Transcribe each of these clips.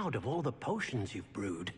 proud of all the potions you've brewed.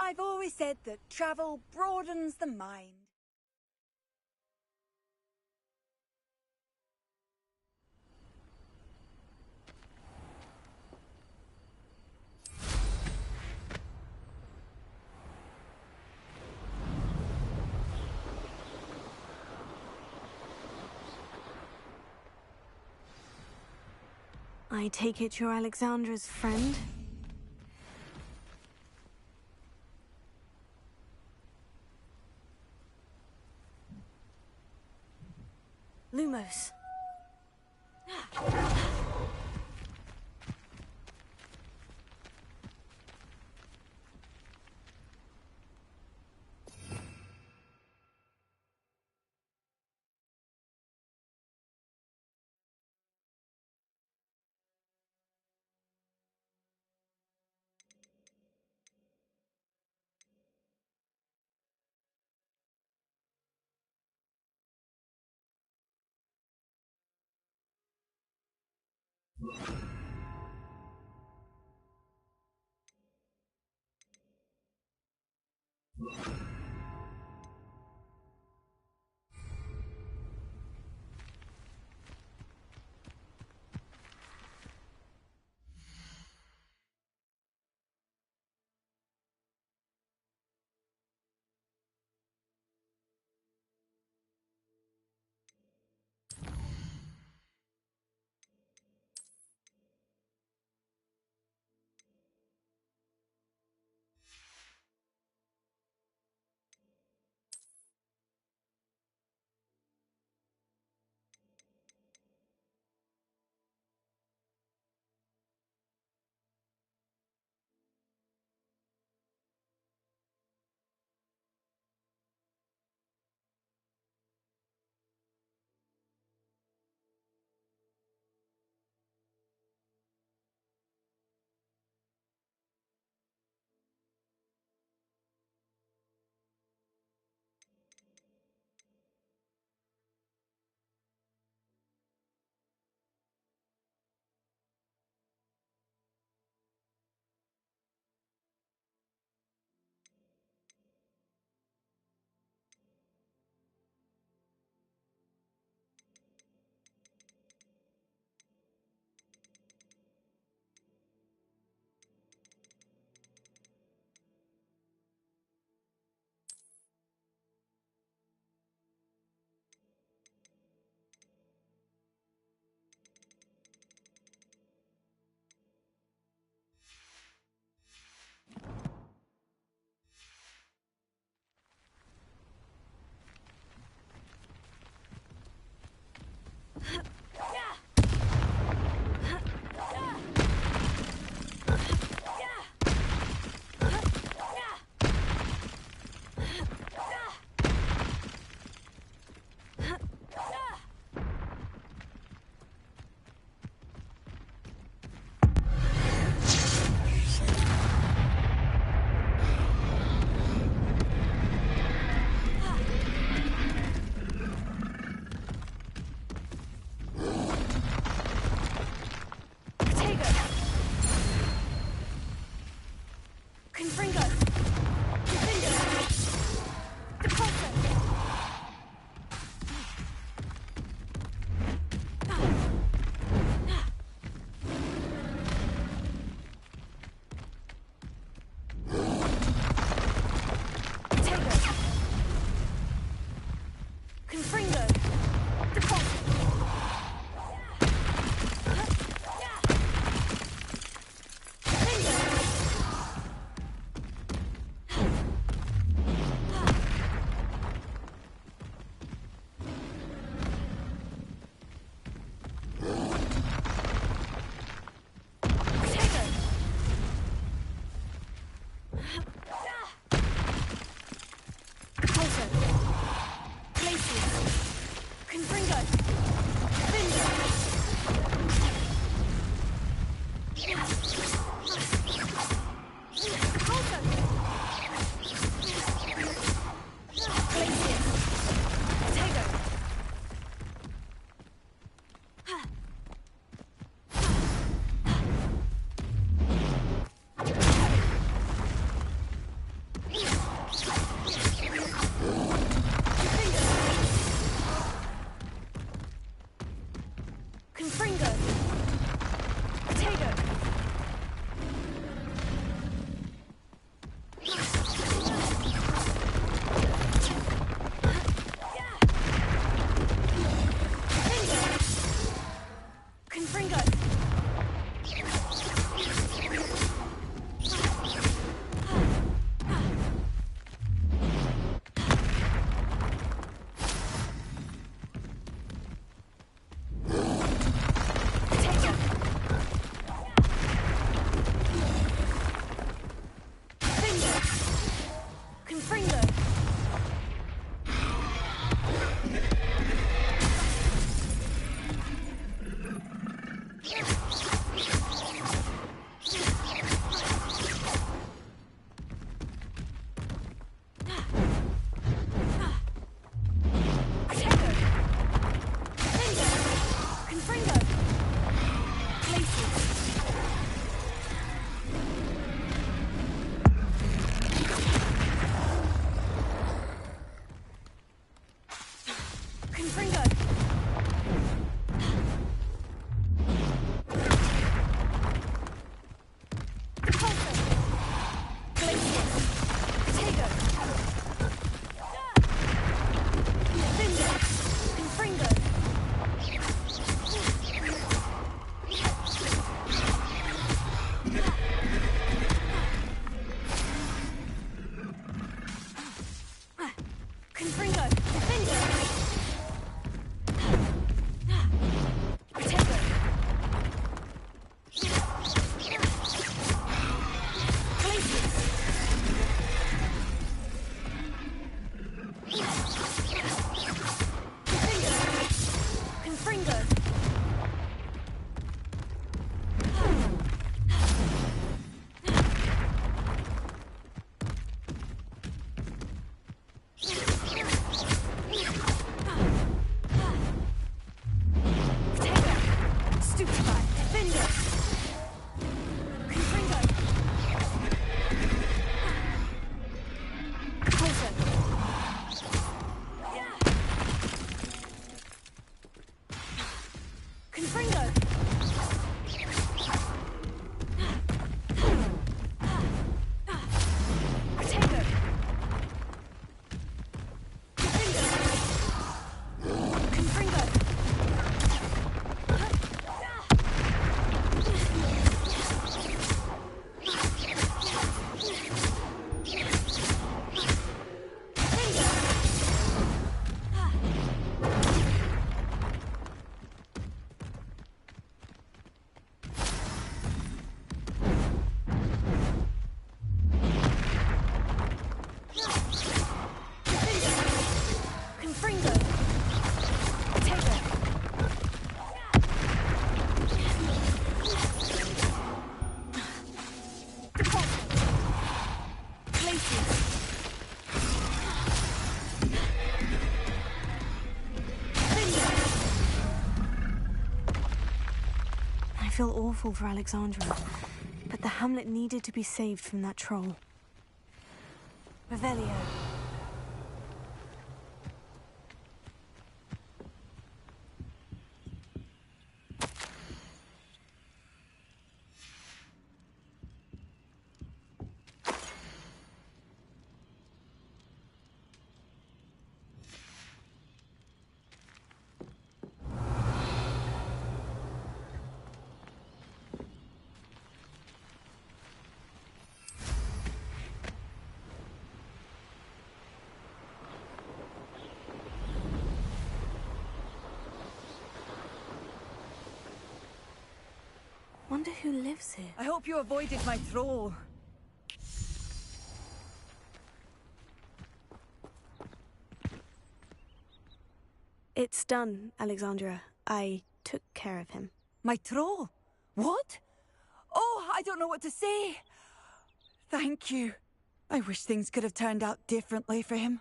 I've always said that travel broadens the mind. I take it you're Alexandra's friend? Lumos. feel awful for Alexandra, but the hamlet needed to be saved from that troll. Revelio. Wonder who lives here. I hope you avoided my troll. It's done, Alexandra. I took care of him. My troll? What? Oh, I don't know what to say. Thank you. I wish things could have turned out differently for him.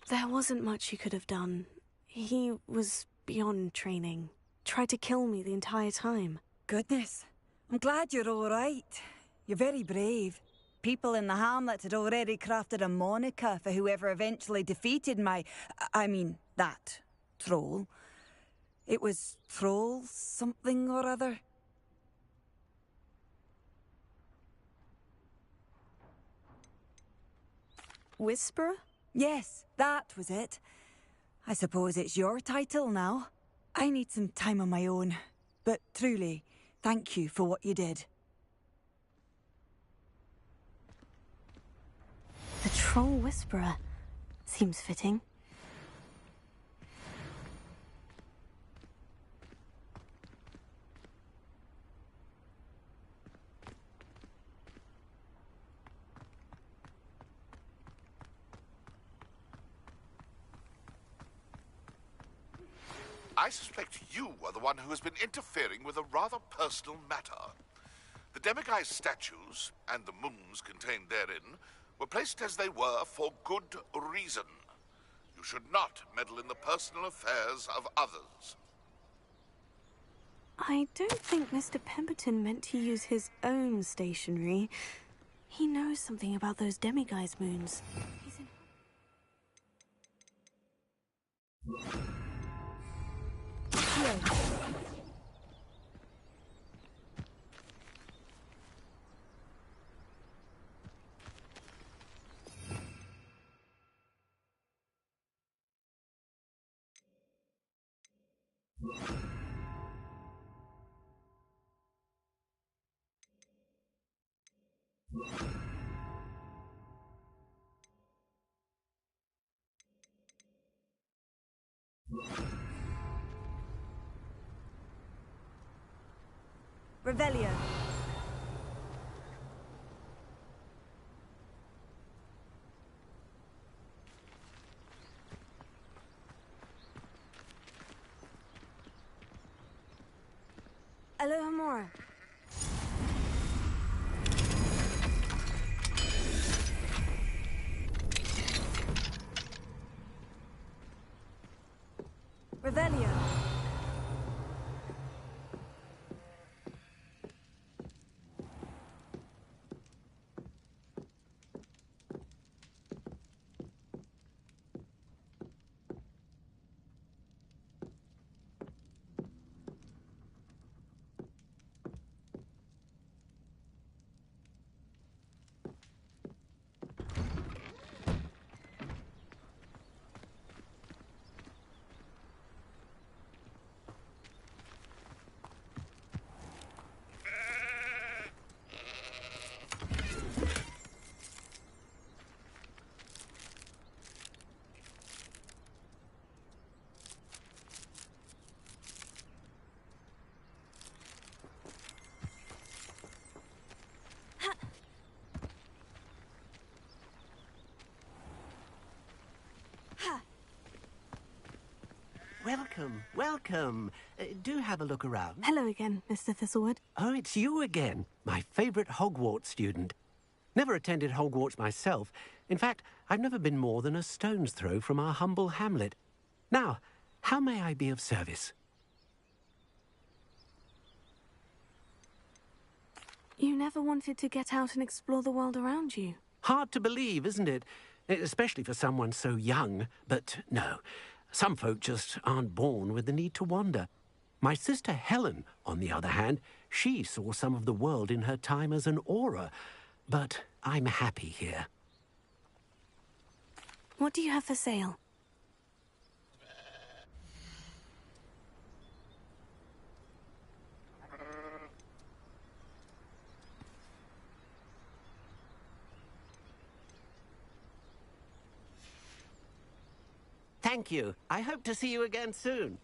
There wasn't much you could have done. He was beyond training. Tried to kill me the entire time. Goodness. I'm glad you're all right. You're very brave. People in the hamlet had already crafted a moniker for whoever eventually defeated that troll. It was Troll something or other. Whisperer? Yes, that was it. I suppose it's your title now. I need some time on my own. But truly, thank you for what you did. The Troll Whisperer. Seems fitting. I suspect you are the one who has been interfering with a rather personal matter. The demiguise statues, and the moons contained therein, were placed as they were for good reason. You should not meddle in the personal affairs of others. I don't think Mr. Pemberton meant to use his own stationery. He knows something about those demiguise moons. He's in... Revelio. Alohomora. Revelio. Welcome, welcome. Do have a look around. Hello again, Mr. Thistlewood. Oh, it's you again. My favourite Hogwarts student. Never attended Hogwarts myself. In fact, I've never been more than a stone's throw from our humble hamlet. Now, how may I be of service? You never wanted to get out and explore the world around you. Hard to believe, isn't it? Especially for someone so young. But no, some folk just aren't born with the need to wander. My sister Helen, on the other hand, she saw some of the world in her time as an Auror. But I'm happy here. What do you have for sale? Thank you. I hope to see you again soon.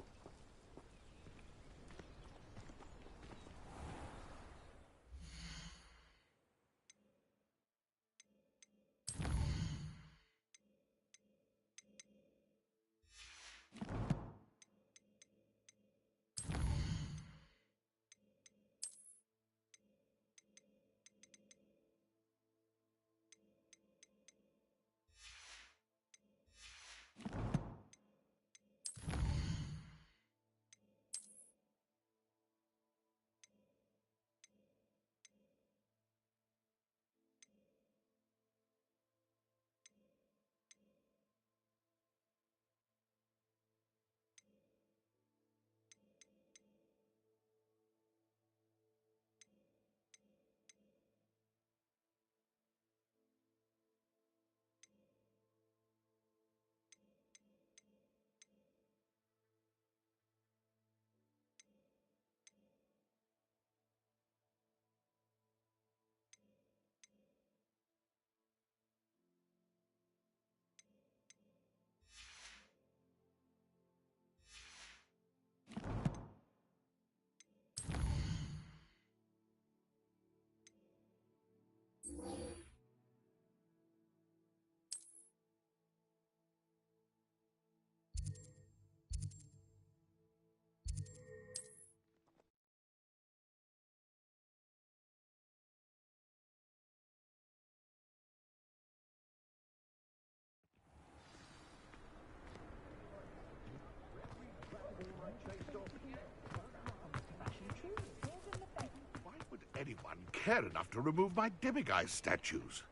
Why would anyone care enough to remove my demiguise statues?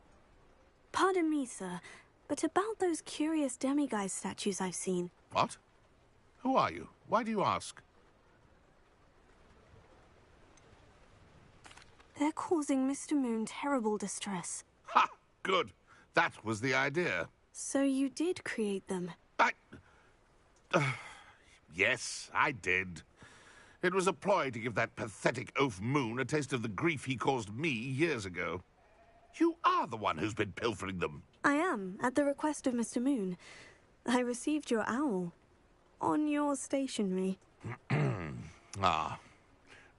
Pardon me, sir, but about those curious demiguise statues I've seen. What? Who are you? Why do you ask? They're causing Mr. Moon terrible distress. Ha! Good. That was the idea. So you did create them? Yes, I did. It was a ploy to give that pathetic oaf Moon a taste of the grief he caused me years ago. You are the one who's been pilfering them. I am, at the request of Mr. Moon. I received your owl. On your stationery. Ah.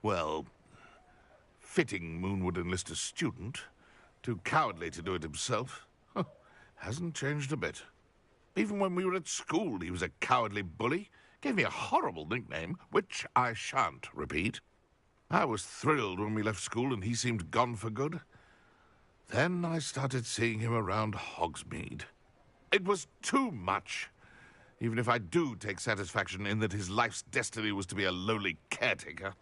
Well, fitting Moon would enlist a student. Too cowardly to do it himself. Hasn't changed a bit. Even when we were at school, he was a cowardly bully. Gave me a horrible nickname, which I shan't repeat. I was thrilled when we left school and he seemed gone for good. Then I started seeing him around Hogsmeade. It was too much. Even if I do take satisfaction in that his life's destiny was to be a lowly caretaker.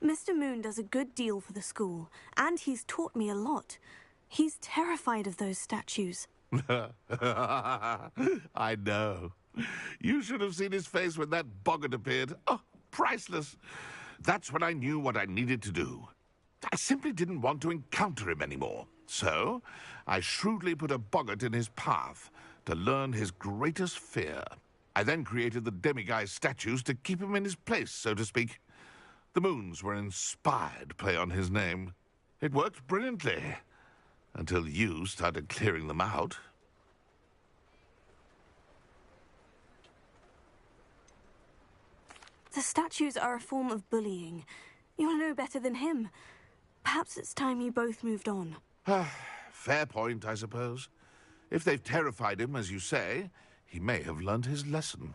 Mr. Moon does a good deal for the school, and he's taught me a lot. He's terrified of those statues. I know. You should have seen his face when that boggart appeared. Oh, priceless. That's when I knew what I needed to do. I simply didn't want to encounter him anymore. So, I shrewdly put a boggart in his path to learn his greatest fear. I then created the demiguise statues to keep him in his place, so to speak. The Moons were an inspired play on his name. It worked brilliantly. Until you started clearing them out. The statues are a form of bullying. You'll know better than him. Perhaps it's time you both moved on. Fair point, I suppose. If they've terrified him, as you say, he may have learned his lesson.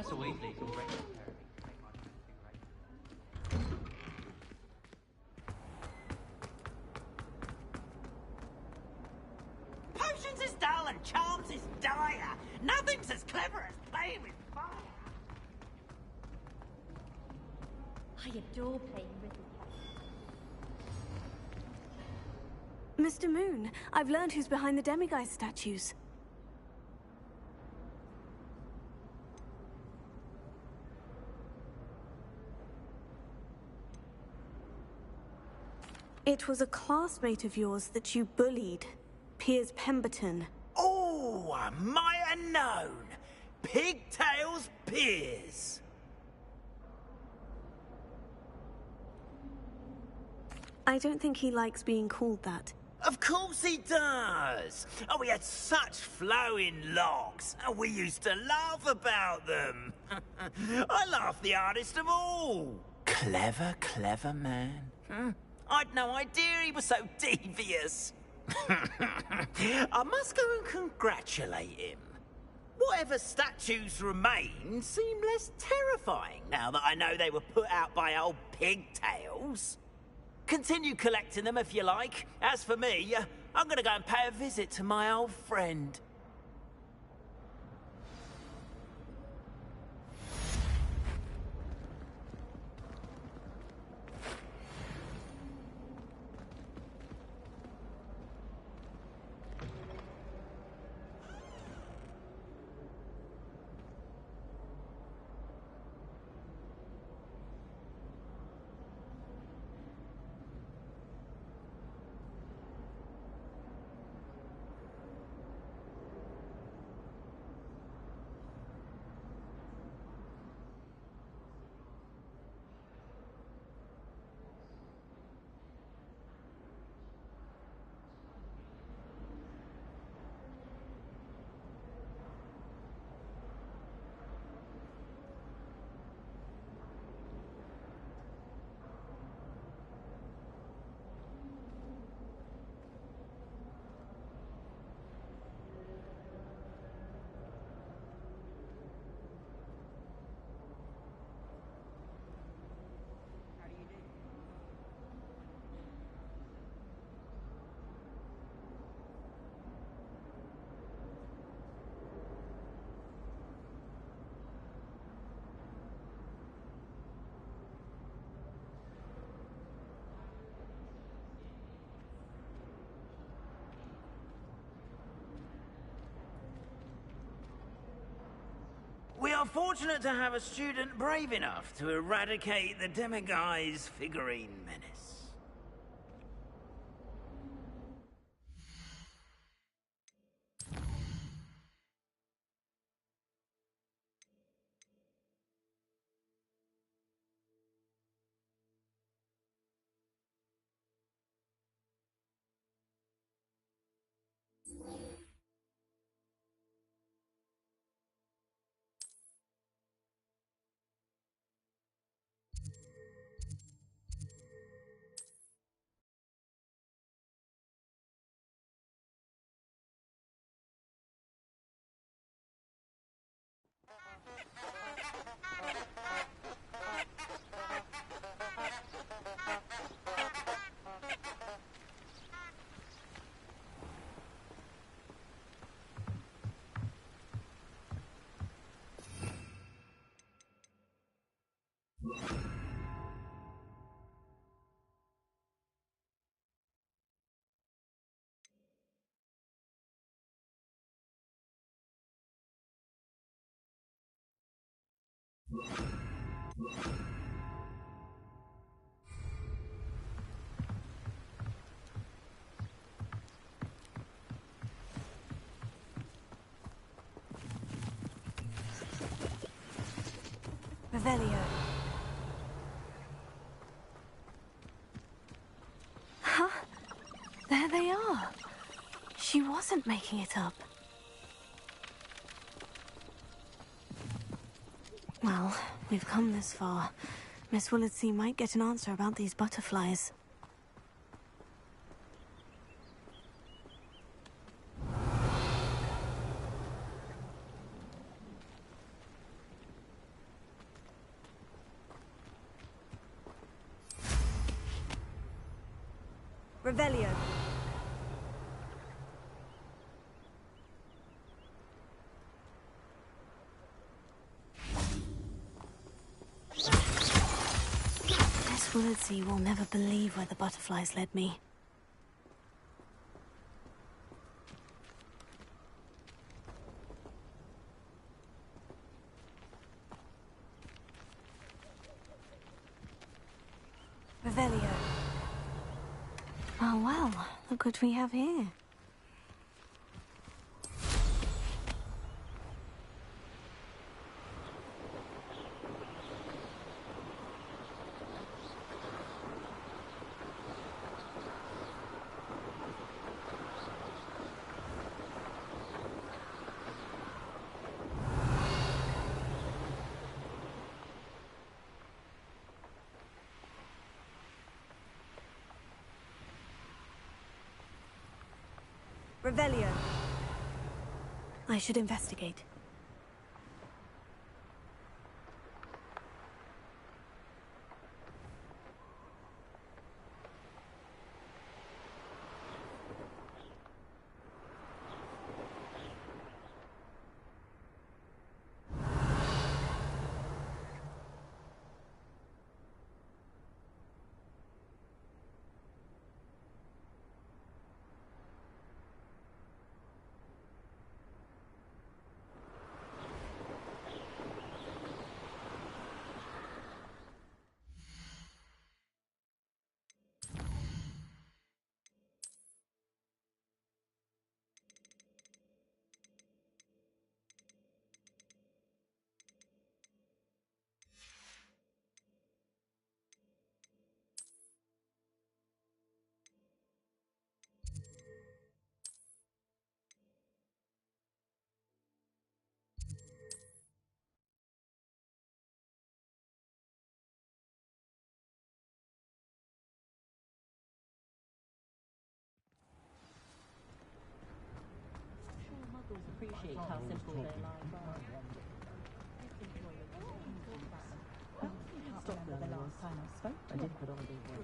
Professor Weasley's already preparing me to take my shooting range. Potions is dull and charms is dire. Nothing's as clever as playing with fire. I adore playing Riddle. Mr. Moon, I've learned who's behind the Demiguise statues. It was a classmate of yours that you bullied, Piers Pemberton. Oh, I might have known. Pigtails Piers. I don't think he likes being called that. Of course he does. Oh, we had such flowing locks, and we used to laugh about them. I laughed the hardest of all. Clever, clever man. I'd no idea he was so devious. I must go and congratulate him. Whatever statues remain seem less terrifying now that I know they were put out by old pigtails. Continue collecting them if you like. As for me, I'm gonna go and pay a visit to my old friend. We are fortunate to have a student brave enough to eradicate the Demiguise figurine menace. Revelio. Huh? There they are. She wasn't making it up. Well, we've come this far. Miss Willardsea might get an answer about these butterflies. Revelio. Miss Willardsey will never believe where the butterflies led me. Revelio. Oh well, look what we have here. Revelio. I should investigate. Appreciate how simple their lives are. Stop remember the last time I spoke. I did put on a big one.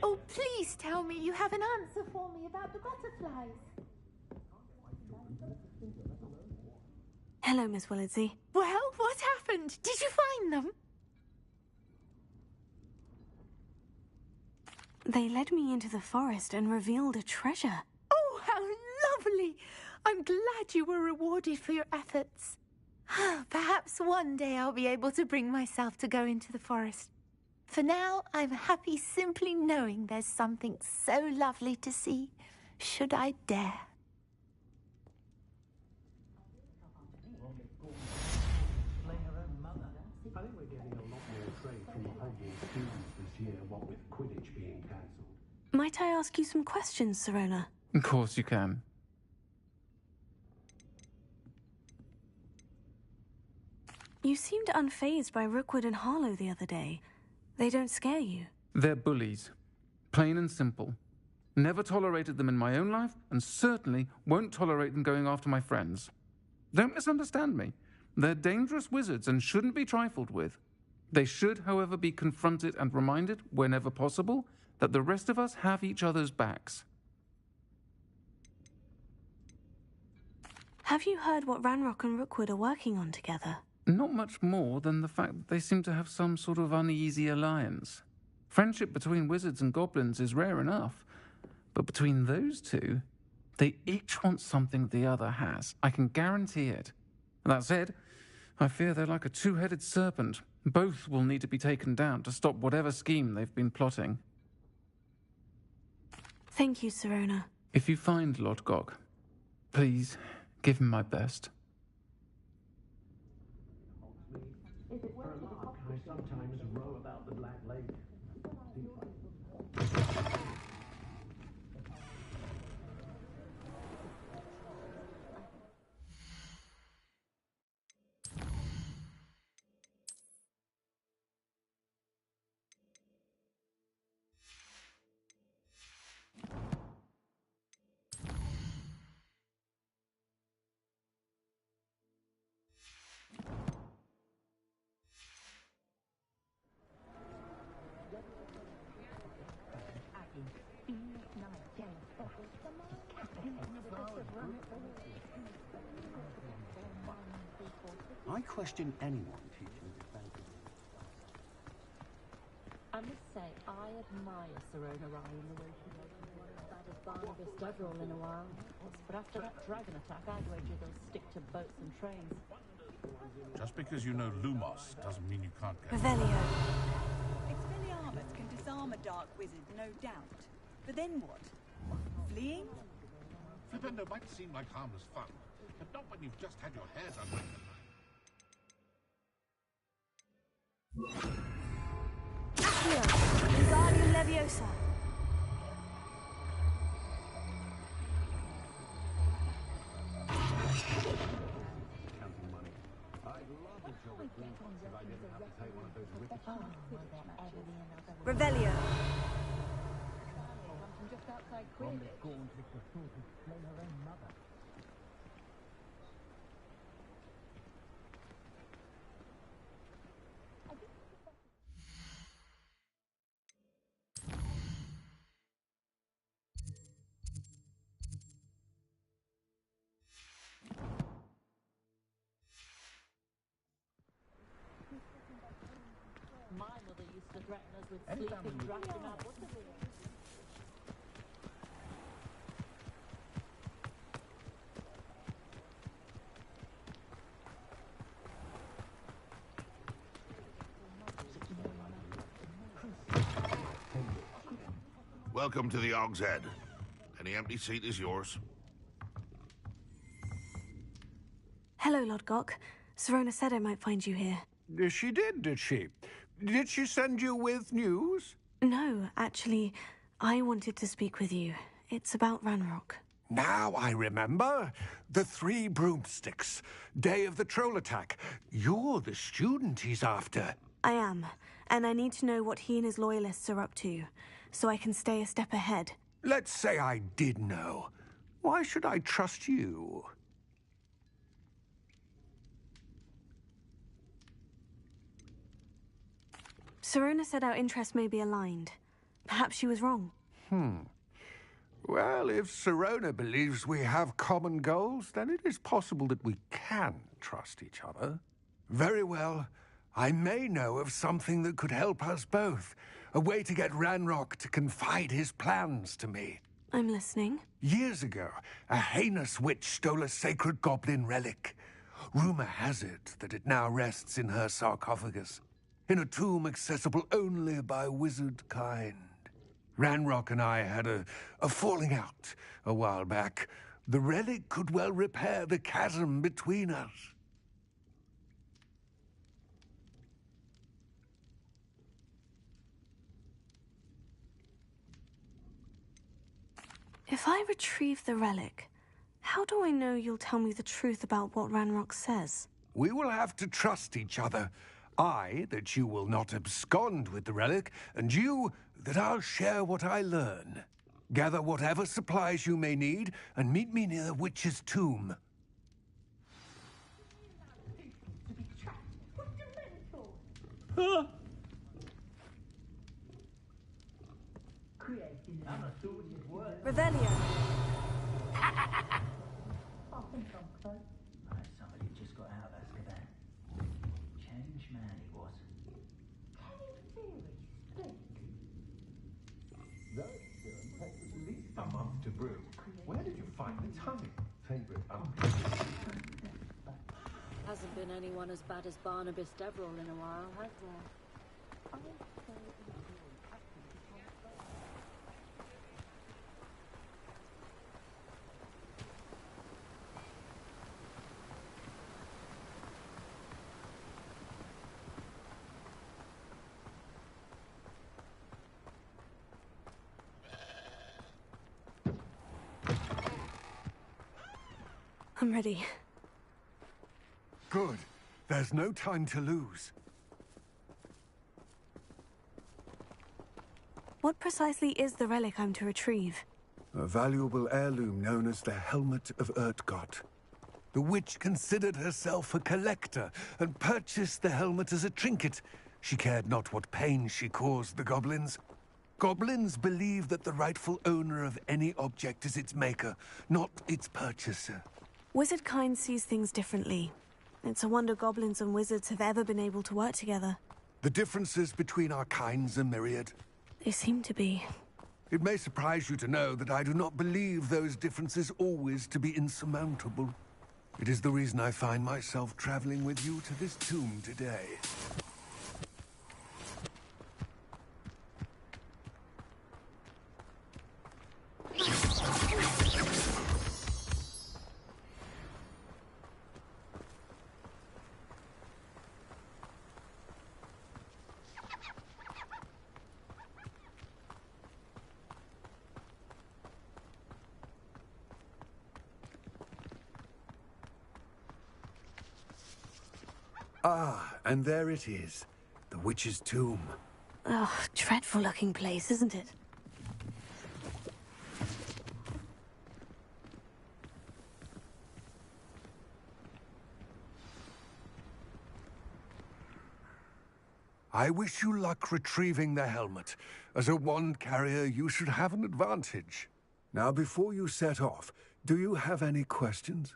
Oh, please tell me you have an answer for me about the butterflies. Hello, Miss Willardsey. Well, what happened? Did you find them? They led me into the forest and revealed a treasure. Oh, how lovely! I'm glad you were rewarded for your efforts. Perhaps one day I'll be able to bring myself to go into the forest. For now, I'm happy simply knowing there's something so lovely to see, should I dare. I think we're getting a lot more trade from the Hogwarts students this year, what with Quidditch being cancelled. Might I ask you some questions, Sirona? Of course you can. You seemed unfazed by Rookwood and Harlow the other day. They don't scare you. They're bullies. Plain and simple. Never tolerated them in my own life, and certainly won't tolerate them going after my friends. Don't misunderstand me. They're dangerous wizards and shouldn't be trifled with. They should, however, be confronted and reminded, whenever possible, that the rest of us have each other's backs. Have you heard what Ranrock and Rookwood are working on together? Not much more than the fact that they seem to have some sort of uneasy alliance. Friendship between wizards and goblins is rare enough, but between those two, they each want something the other has. I can guarantee it. That said, I fear they're like a two-headed serpent. Both will need to be taken down to stop whatever scheme they've been plotting. Thank you, Sirona. If you find Lord Gog, please give him my best. I sometimes row about the Black Lake. I question anyone teaching defense? I must say, I admire Serona Ryan the way she was bad as Barnabas Deverell in a while. But after that dragon attack, I'd wager they'll stick to boats and trains. Just because you know Lumos doesn't mean you can't get... Revelio. Expelliarmus can disarm a dark wizard, no doubt. But then what? Fleeing? Flipendo might seem like harmless fun, but not when you've just had your hair done. Accio, Wingardium Leviosa. Counting money. I'd love a job at Greenbox if I didn't have to take one of those wicked... Revelio. From just outside Quidditch. Gaunt with the thought of slaying her own mother. My mother used to threaten us with sleeping drafts in our butterbeer. Welcome to the Og's Head. Any empty seat is yours. Hello, Lodgok. Serona said I might find you here. She did she? Did she send you with news? No, actually, I wanted to speak with you. It's about Ranrock. Now I remember. The 3 broomsticks. Day of the troll attack. You're the student he's after. I am, and I need to know what he and his loyalists are up to, so I can stay a step ahead. Let's say I did know. Why should I trust you? Serona said our interests may be aligned. Perhaps she was wrong. Well, if Serona believes we have common goals, then it is possible that we can trust each other. Very well. I may know of something that could help us both. A way to get Ranrock to confide his plans to me. I'm listening. Years ago, a heinous witch stole a sacred goblin relic. Rumor has it that it now rests in her sarcophagus, in a tomb accessible only by wizard kind. Ranrock and I had a falling out a while back. The relic could well repair the chasm between us. If I retrieve the relic, how do I know you'll tell me the truth about what Ranrock says? We will have to trust each other. I, that you will not abscond with the relic, and you, that I'll share what I learn. Gather whatever supplies you may need, and meet me near the witch's tomb. Revelio. Somebody just got out of Azkaban. Changed man he was. I'm off to brew. Where did you find the time? Favorite Hasn't been anyone as bad as Barnabas Deverell in a while, has there? I'm ready. Good. There's no time to lose. What precisely is the relic I'm to retrieve? A valuable heirloom known as the Helmet of Urtgott. The witch considered herself a collector and purchased the helmet as a trinket. She cared not what pain she caused the goblins. Goblins believe that the rightful owner of any object is its maker, not its purchaser. Wizard kind sees things differently. It's a wonder goblins and wizards have ever been able to work together. The differences between our kinds are myriad. They seem to be. It may surprise you to know that I do not believe those differences always to be insurmountable. It is the reason I find myself traveling with you to this tomb today. Ah, and there it is. The witch's tomb. Oh, dreadful looking place, isn't it? I wish you luck retrieving the helmet. As a wand carrier, you should have an advantage. Now, before you set off, do you have any questions?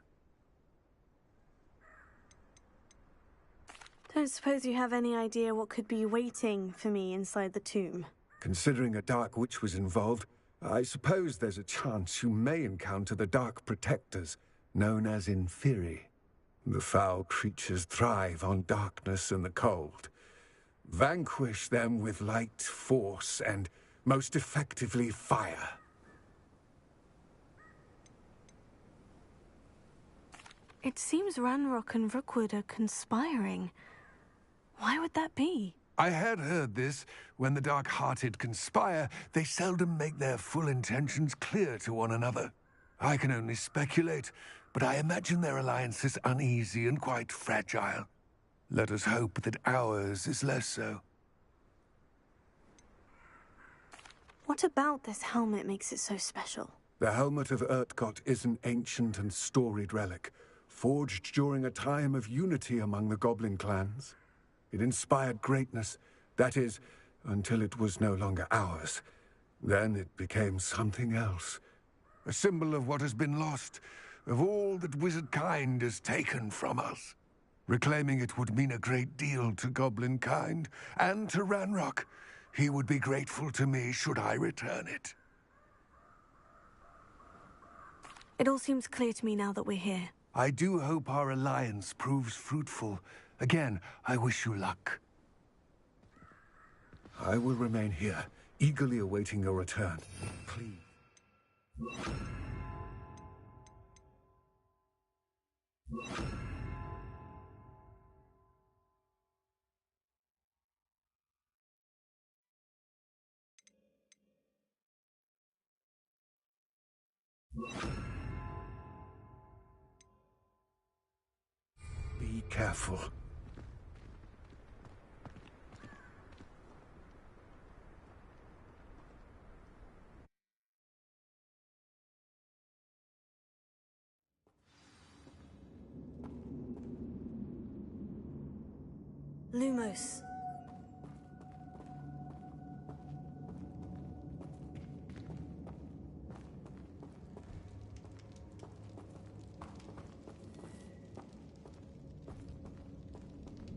Don't suppose you have any idea what could be waiting for me inside the tomb? Considering a Dark Witch was involved, I suppose there's a chance you may encounter the Dark Protectors, known as Inferi. The foul creatures thrive on darkness and the cold. Vanquish them with light, force, and, most effectively, fire. It seems Ranrock and Rookwood are conspiring. Why would that be? I had heard this. When the dark-hearted conspire, they seldom make their full intentions clear to one another. I can only speculate, but I imagine their alliance is uneasy and quite fragile. Let us hope that ours is less so. What about this helmet makes it so special? The helmet of Urtkot is an ancient and storied relic, forged during a time of unity among the goblin clans. It inspired greatness, that is, until it was no longer ours. Then it became something else. A symbol of what has been lost, of all that wizard kind has taken from us. Reclaiming it would mean a great deal to goblin kind, and to Ranrock. He would be grateful to me should I return it. It all seems clear to me now that we're here. I do hope our alliance proves fruitful. Again, I wish you luck. I will remain here, eagerly awaiting your return. Please. Be careful. Lumos.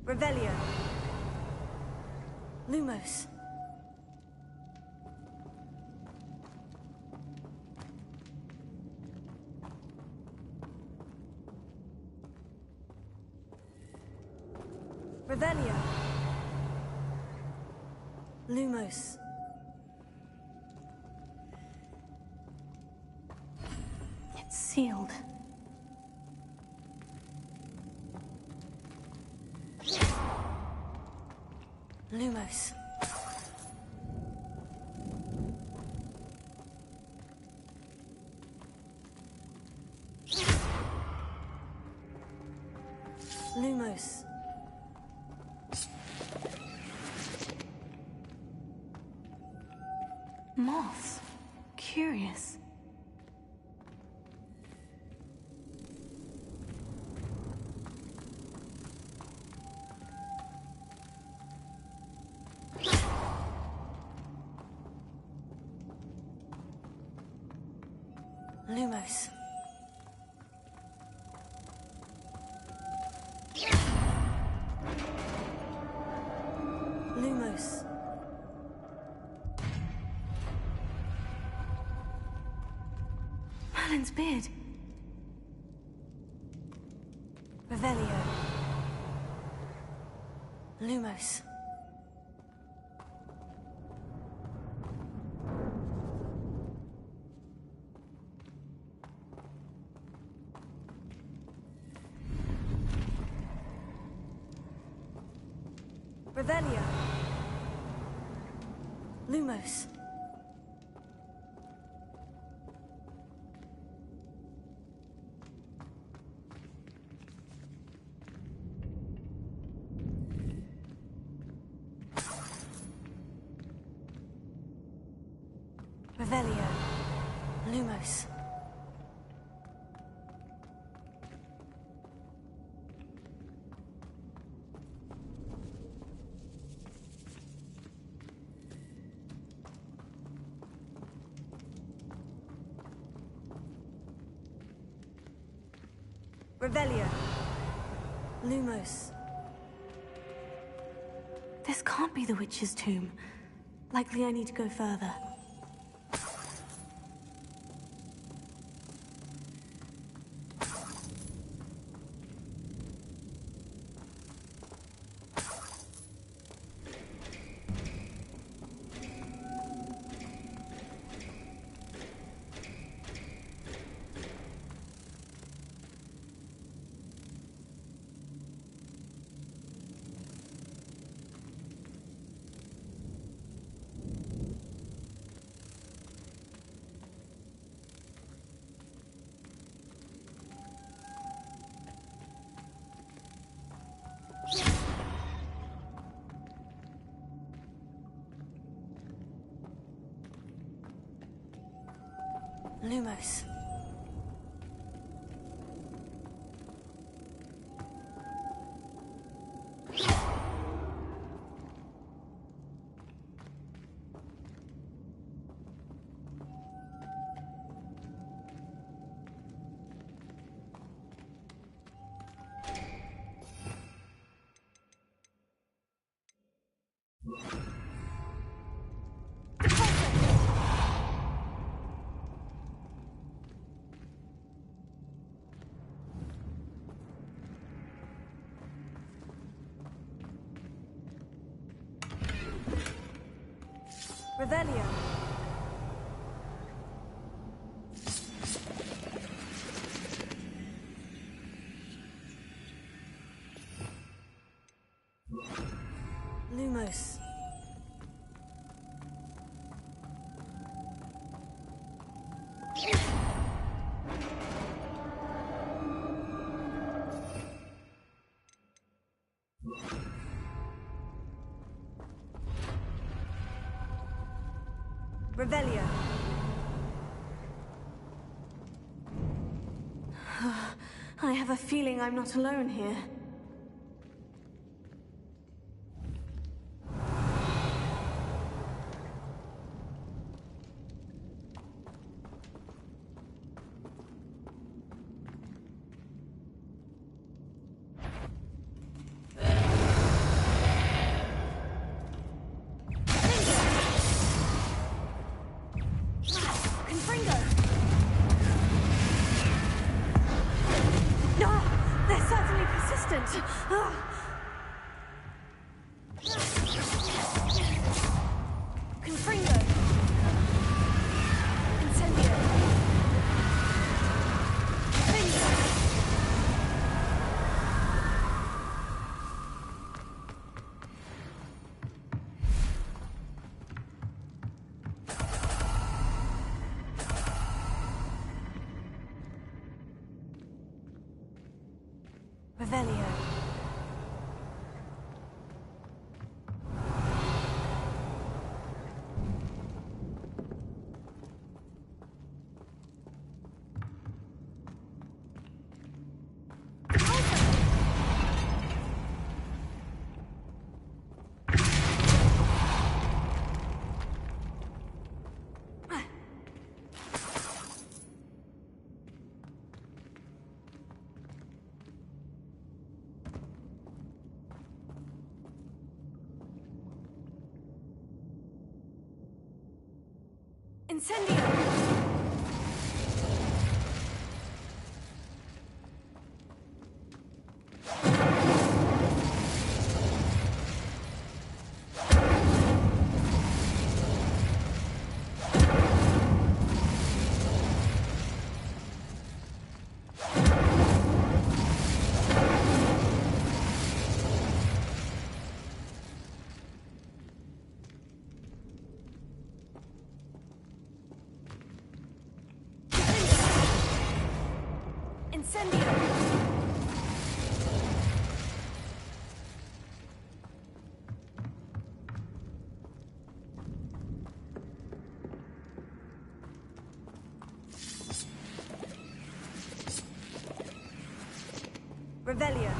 Revelio. Lumos. Revelio. Lumos. It's sealed. Lumos. Lumos. Moths. Curious. Lumos. Lumos. Merlin's beard. Revelio. Lumos. Revelio. Lumos. Revelio. Lumos. Revelio. Lumos. This can't be the witch's tomb. Likely I need to go further. Lumos. Revelio. Lumos. Revelio. I have a feeling I'm not alone here. Revelio. Incendio! Revelio.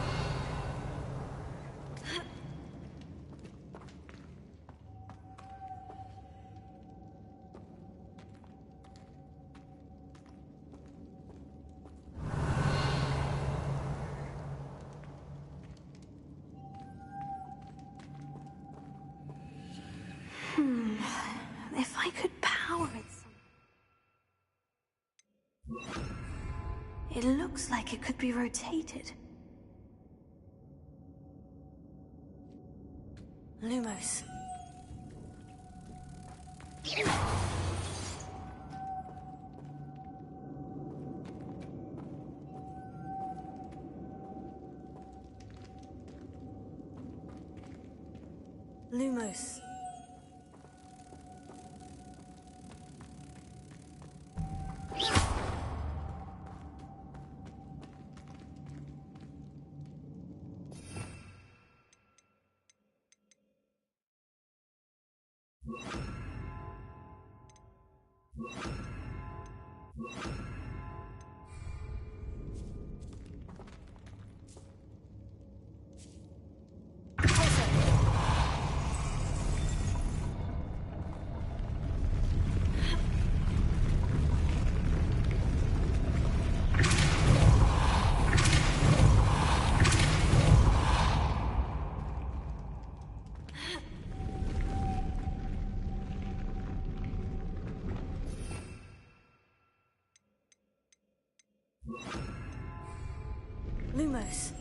If I could power it some... It looks like it could be rotated. Lumos. Lumos. Lumos.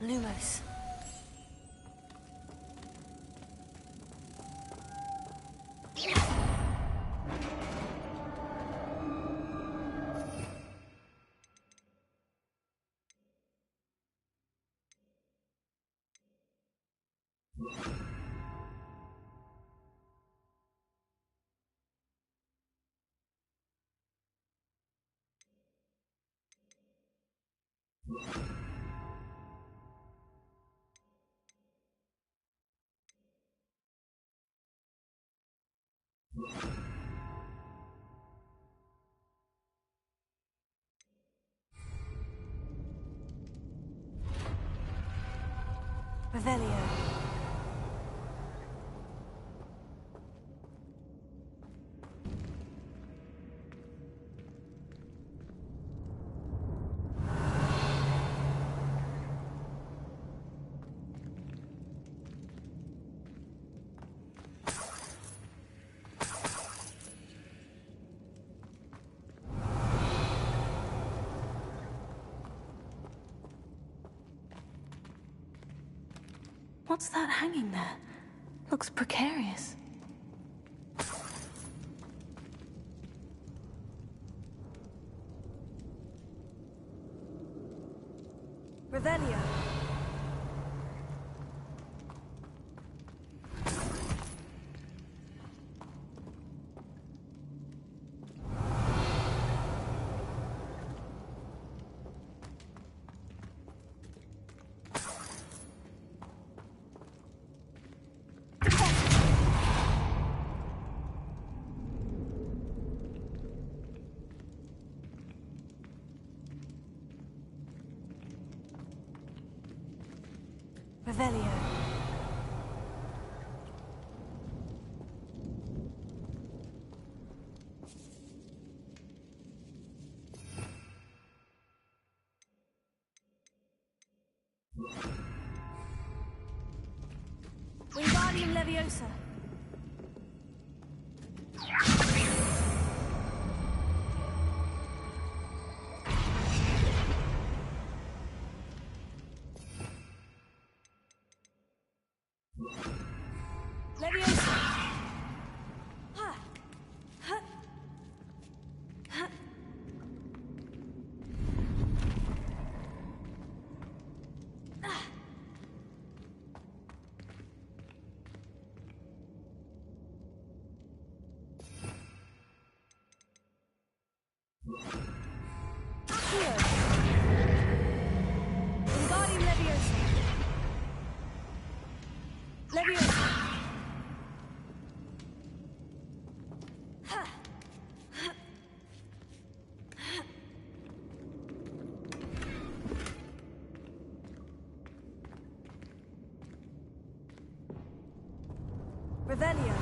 Lumos. Revelio. What's that hanging there? Looks precarious. Revelio. Revelio. Wingardium Leviosa. Leviosa. Ha. Ha. Ha. Ah. Accio. Wingardium Leviosa. Leviosa. Ha. Ha. Revelio.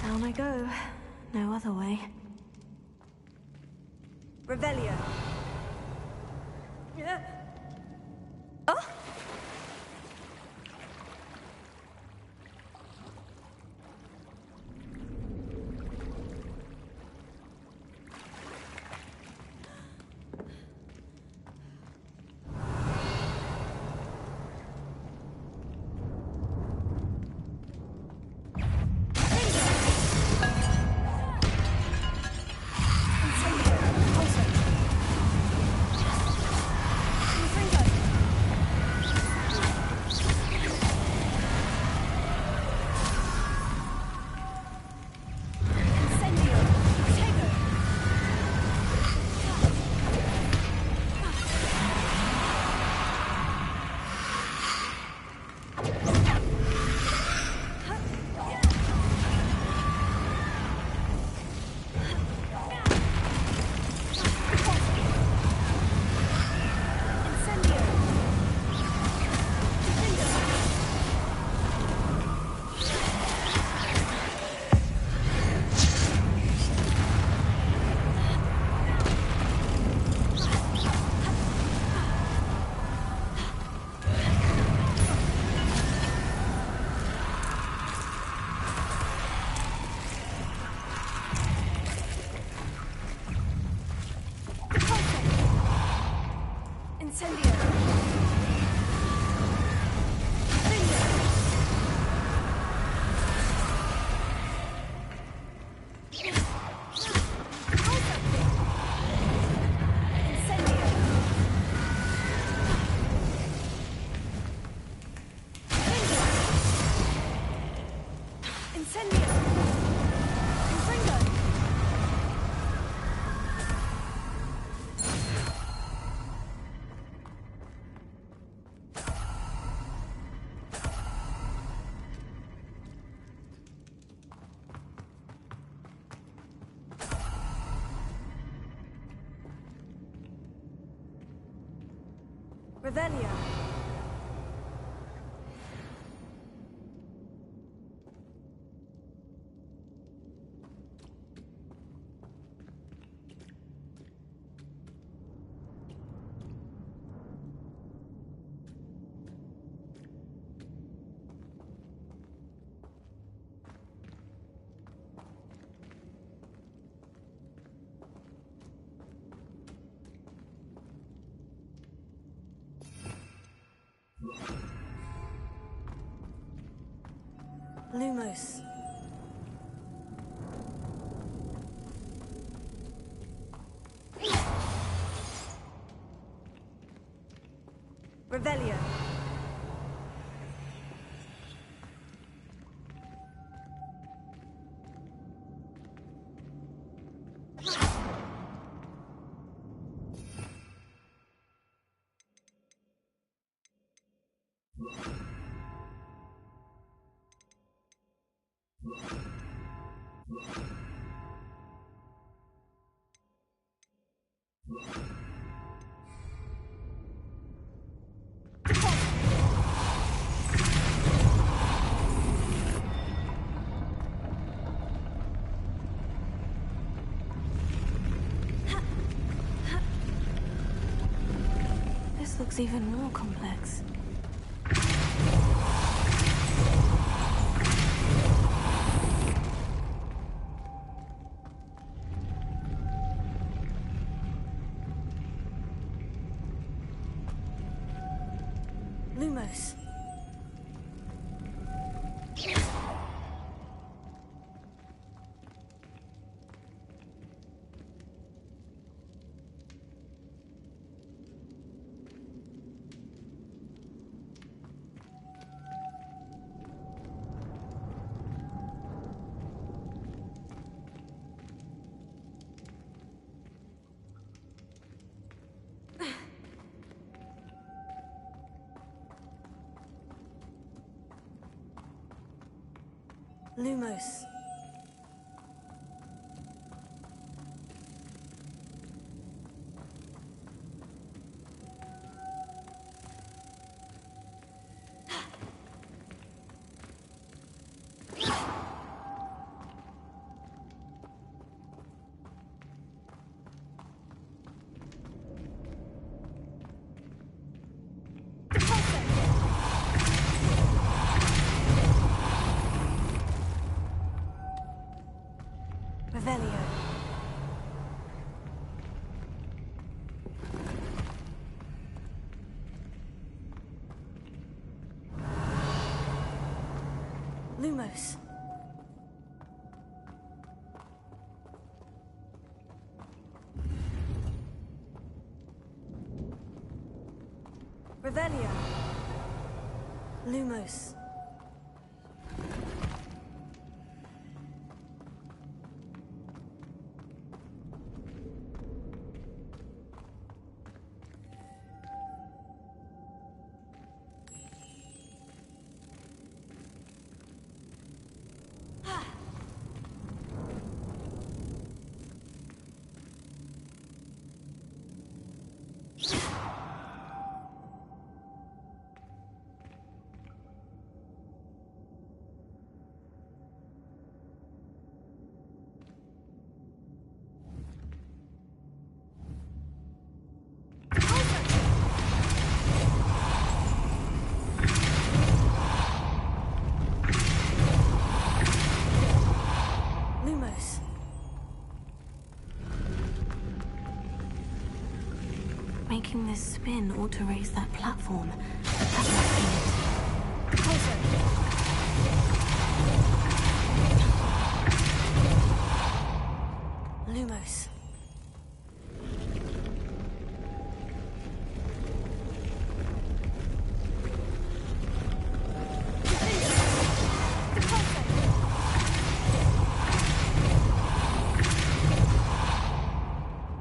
Down I go. No other way. Revelio. Oh! Revelio. Lumos. Revelio. This looks even more complex. Lumos. Lumos. Revelio. Lumos. Revelio. Lumos. Lumos. Making this spin ought to raise that platform. That's not it. Lumos.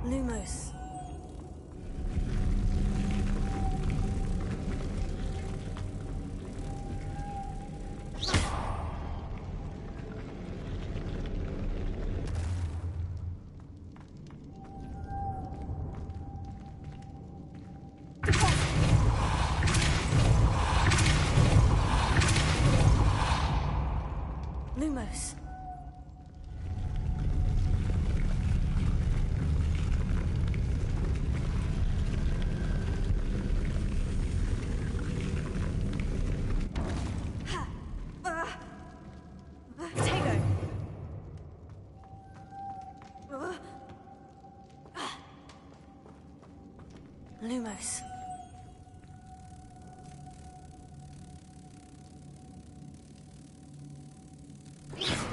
Lumos. Lumos. Potato. Lumos.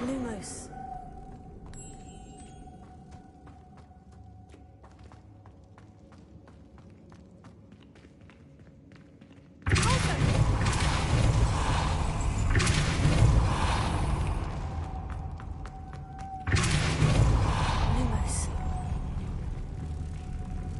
Lumos. Lumos.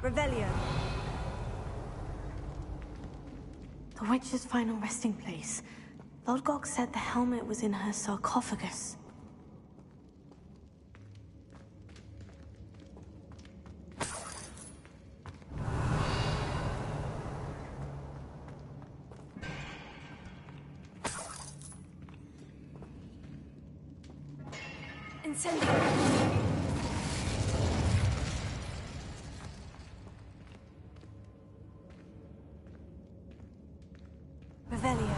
Revelio. The witch's final resting place. Lodgok said the helmet was in her sarcophagus. Incendio! Revelio.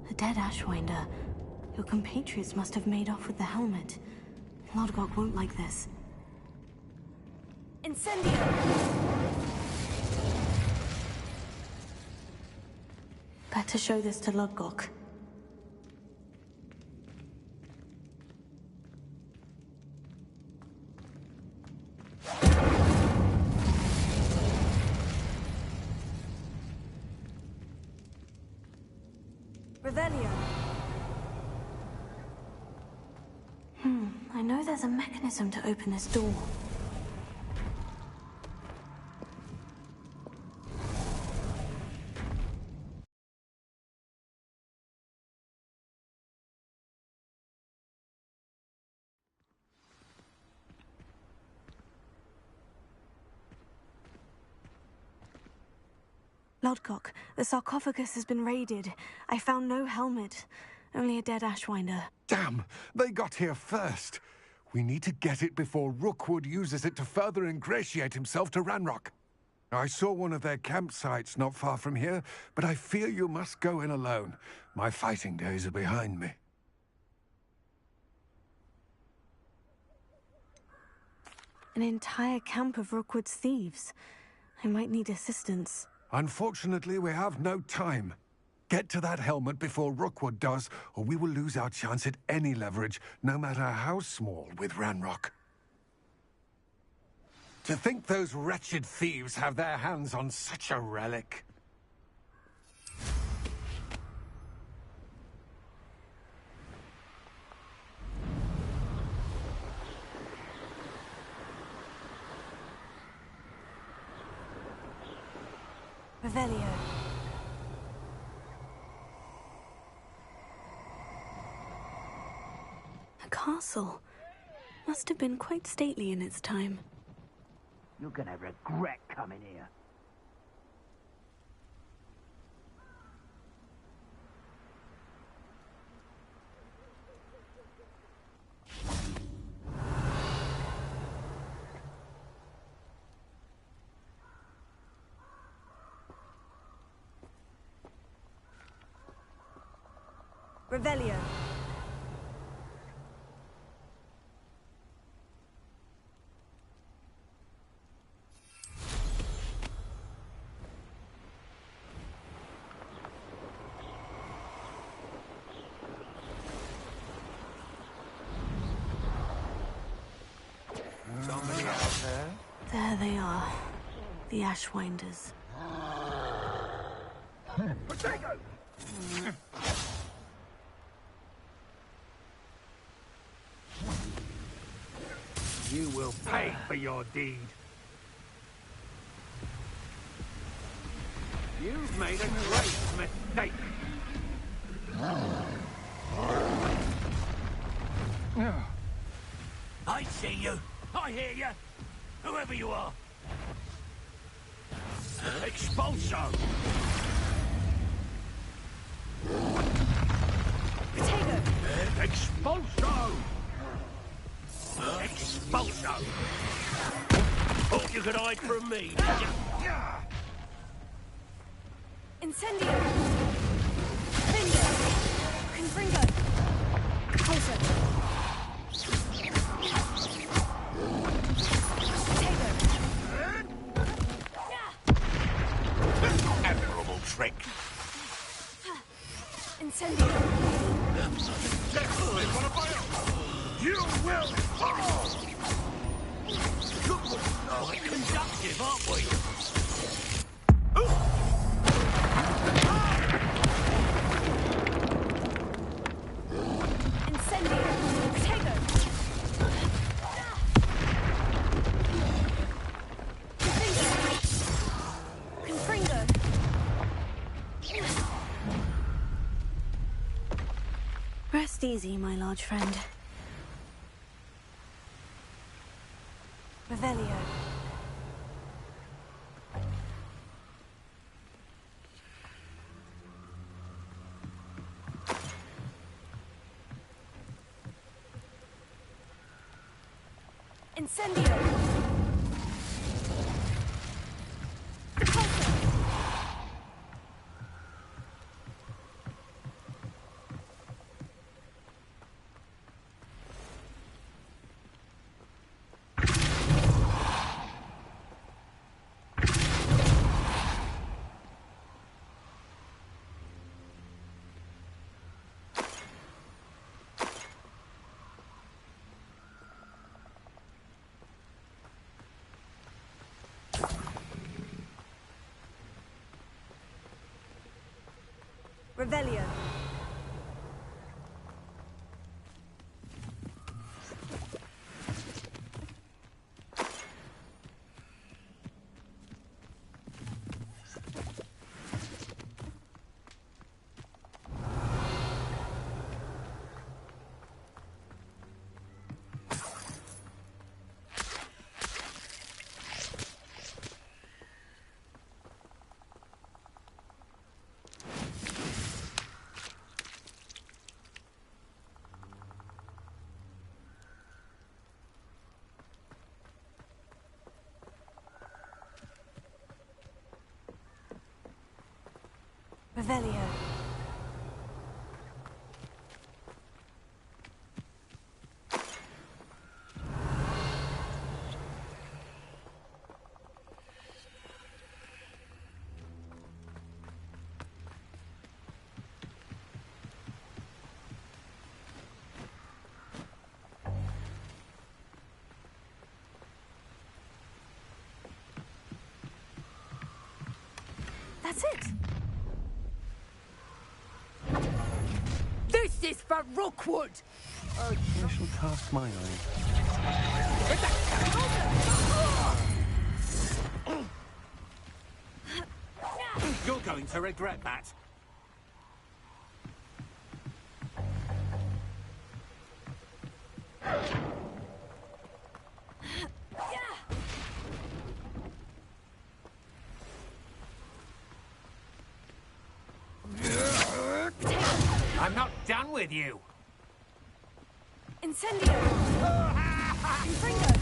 A dead Ashwinder. Your compatriots must have made off with the helmet. Lodgok won't like this. Incendio! Better show this to Lodgok. Revelio. I know there's a mechanism to open this door. Lodgok, the sarcophagus has been raided. I found no helmet, only a dead Ashwinder. Damn! They got here first. We need to get it before Rookwood uses it to further ingratiate himself to Ranrock. I saw one of their campsites not far from here, but I fear you must go in alone. My fighting days are behind me. An entire camp of Rookwood's thieves. I might need assistance. Unfortunately, we have no time. Get to that helmet before Rookwood does, or we will lose our chance at any leverage, no matter how small, with Ranrock. To think those wretched thieves have their hands on such a relic. Revelio. A castle. Must have been quite stately in its time. You're gonna regret coming here. Revelio. Somebody out there? There they are. The Ashwinders. Potato! You will pay for your deed. You've made a great mistake. I see you. I hear you. Whoever you are. Expulso! Potato! Expulso! Expulso! Thought you could hide from me, did you? Incendio! Finger! Confringo! Closer! Potato! Admirable trick. Incendio! You will fall! Quite conductive, aren't we? Incendio! Potato! Confringo! Rest easy, my large friend. Revelio. Incendio! Revelio. Revelio. That's it! This is for Rookwood! I shall cast my eye. You're going to regret that. I'm not done with you. Incendio! Infringo!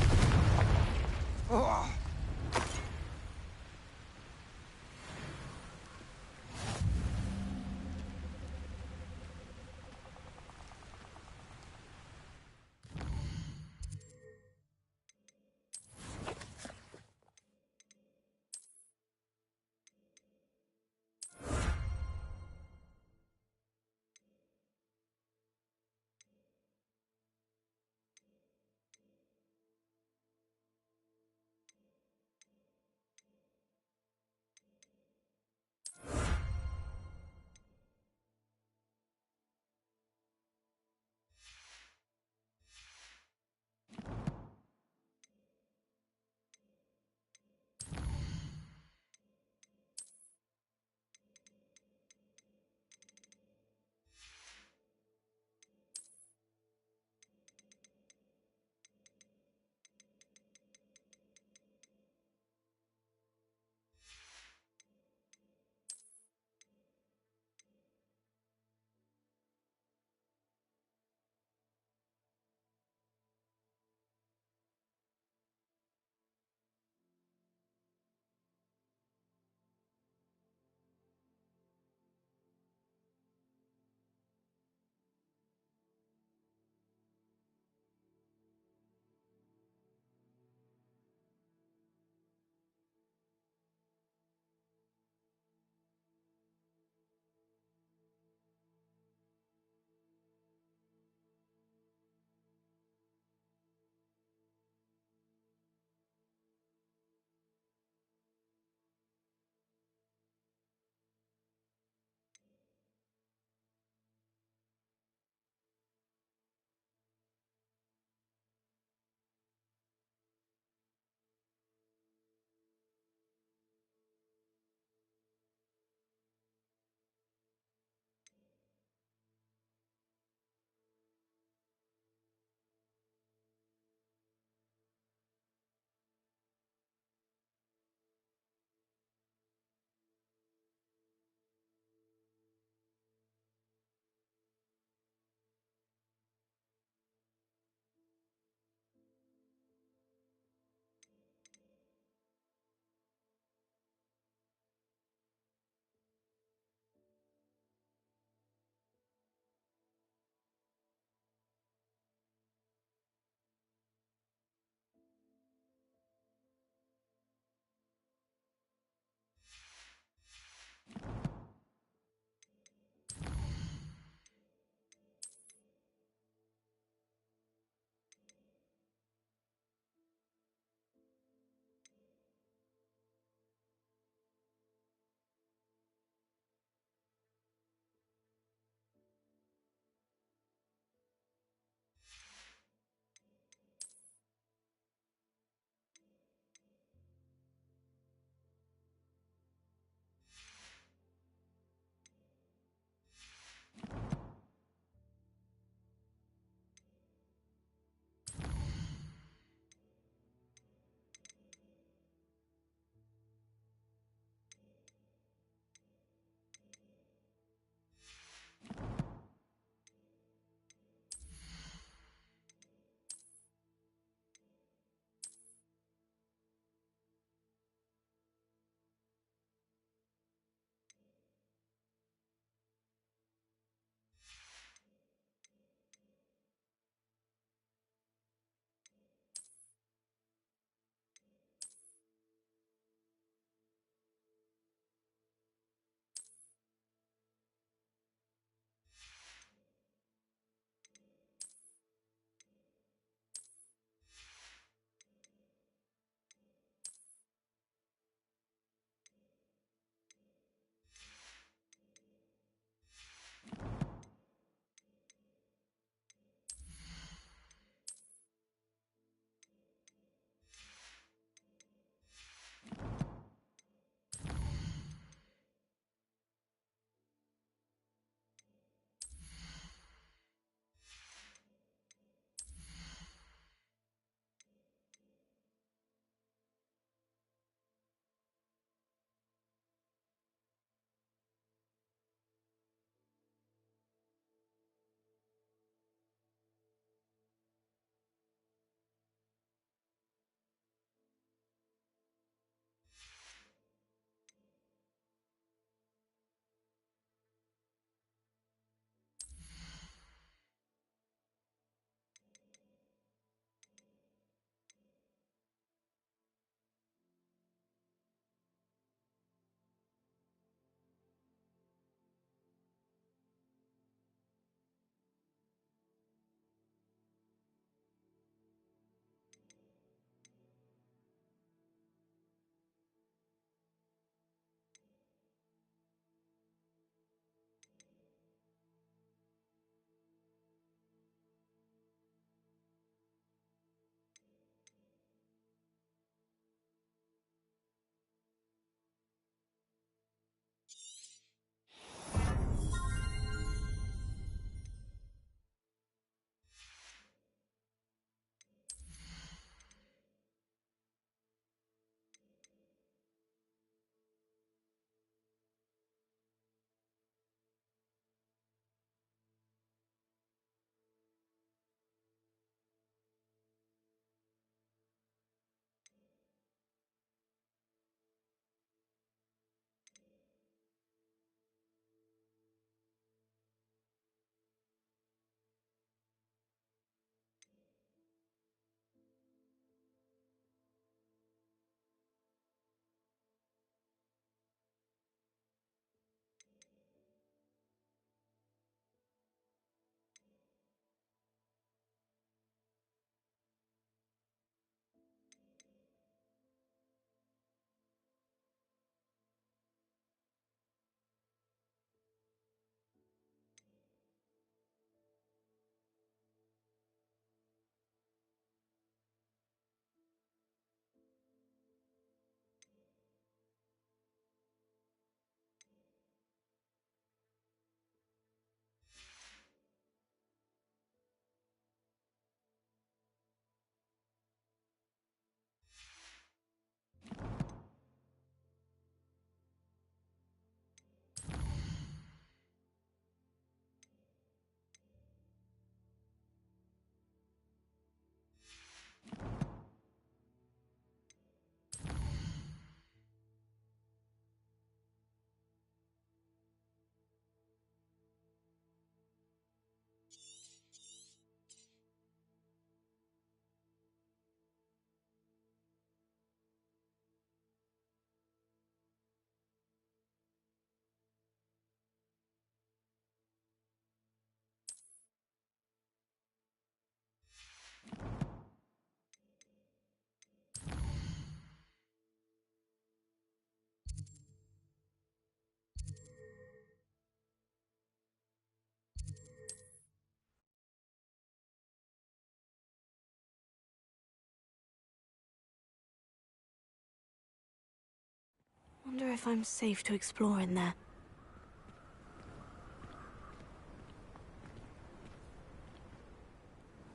Wonder if I'm safe to explore in there.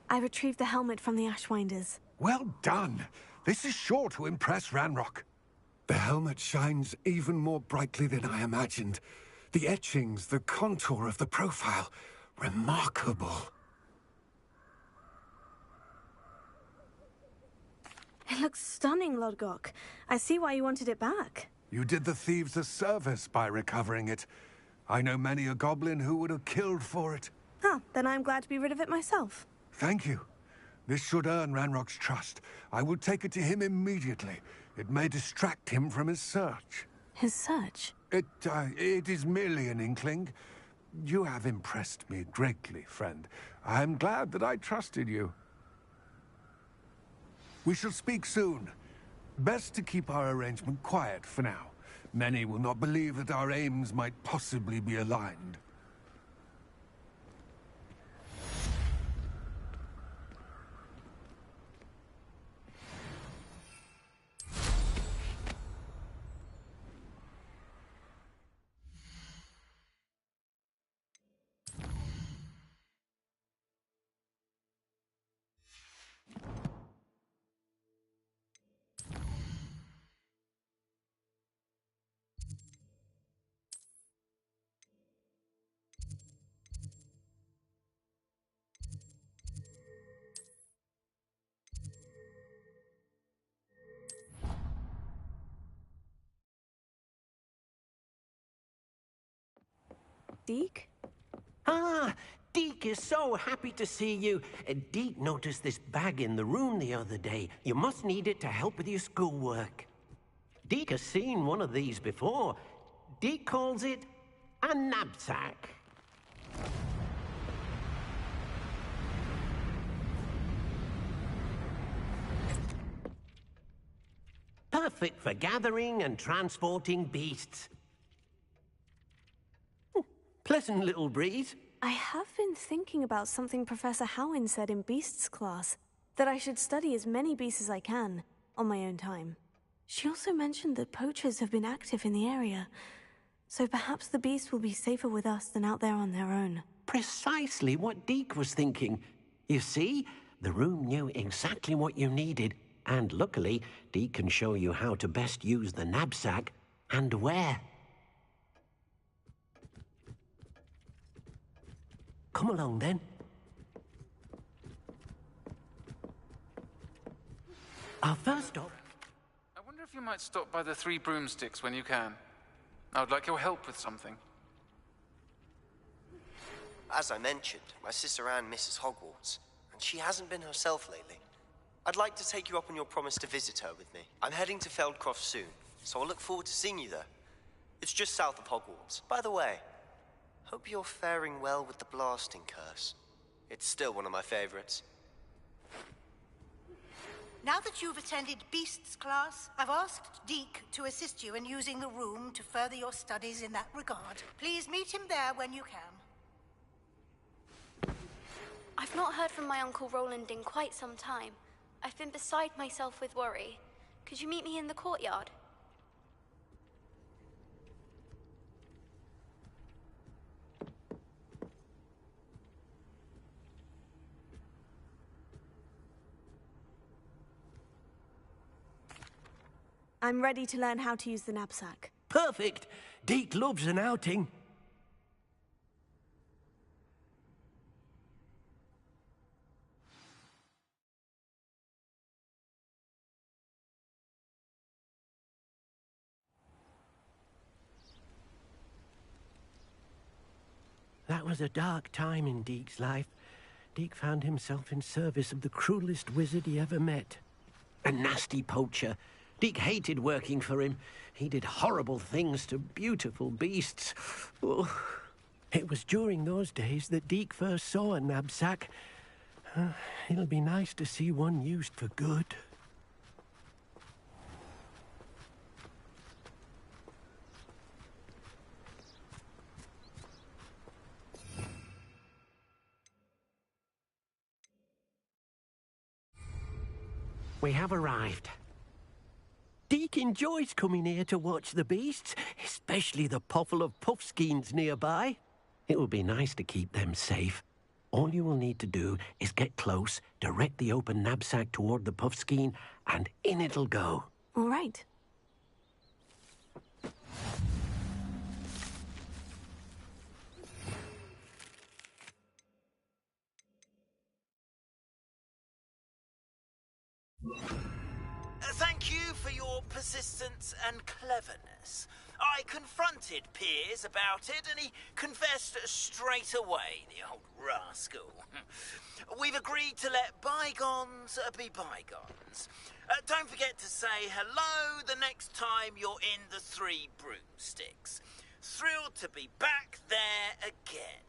I retrieved the helmet from the Ashwinders. Well done. This is sure to impress Ranrock. The helmet shines even more brightly than I imagined. The etchings, the contour of the profile, remarkable. It looks stunning, Lodgok. I see why you wanted it back. You did the thieves a service by recovering it. I know many a goblin who would have killed for it. Ah, then I'm glad to be rid of it myself. Thank you. This should earn Ranrock's trust. I will take it to him immediately. It may distract him from his search. His search? It is merely an inkling. You have impressed me greatly, friend. I am glad that I trusted you. We shall speak soon. Best to keep our arrangement quiet for now. Many will not believe that our aims might possibly be aligned. Deek? Ah, Deek is so happy to see you. Deek noticed this bag in the room the other day. You must need it to help with your schoolwork. Deek has seen one of these before. Deek calls it a knapsack. Perfect for gathering and transporting beasts. Pleasant little breeze. I have been thinking about something Professor Howin said in Beasts class, that I should study as many beasts as I can, on my own time. She also mentioned that poachers have been active in the area, so perhaps the beasts will be safer with us than out there on their own. Precisely what Deek was thinking. You see, the room knew exactly what you needed, and luckily, Deek can show you how to best use the knapsack and where. Come along, then. Our first stop... I wonder if you might stop by the Three Broomsticks when you can. I would like your help with something. As I mentioned, my sister Anne misses Hogwarts, and she hasn't been herself lately. I'd like to take you up on your promise to visit her with me. I'm heading to Feldcroft soon, so I'll look forward to seeing you there. It's just south of Hogwarts. By the way, hope you're faring well with the blasting curse. It's still one of my favorites. Now that you've attended Beasts class, I've asked Deek to assist you in using the room to further your studies in that regard. Please meet him there when you can. I've not heard from my Uncle Roland in quite some time. I've been beside myself with worry. Could you meet me in the courtyard? I'm ready to learn how to use the knapsack. Perfect! Deek loves an outing. That was a dark time in Deek's life. Deek found himself in service of the cruelest wizard he ever met. A nasty poacher. Deek hated working for him. He did horrible things to beautiful beasts. Oh. It was during those days that Deek first saw a knapsack. It'll be nice to see one used for good. We have arrived. Deek Deek enjoys coming here to watch the beasts, especially the potful of puffskeins nearby. It will be nice to keep them safe. All you will need to do is get close, direct the open knapsack toward the puffskein, and in it'll go. All right. Thank you for your persistence and cleverness. I confronted Piers about it, and he confessed straight away, the old rascal. We've agreed to let bygones be bygones. Don't forget to say hello the next time you're in the Three Broomsticks. Thrilled to be back there again.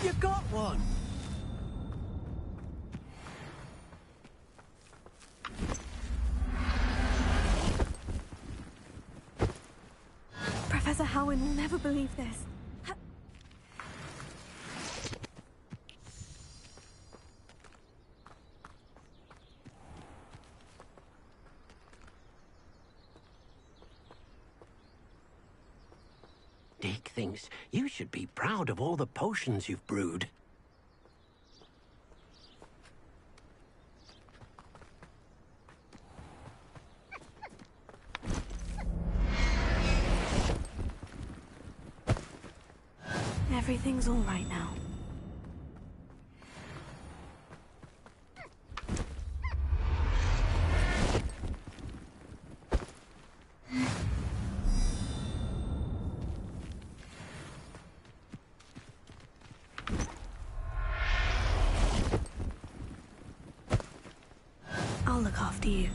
You got one! Professor Howin will never believe this. Deek thinks you should be proud of all the potions you've brewed. Everything's all right now. I'll look after you.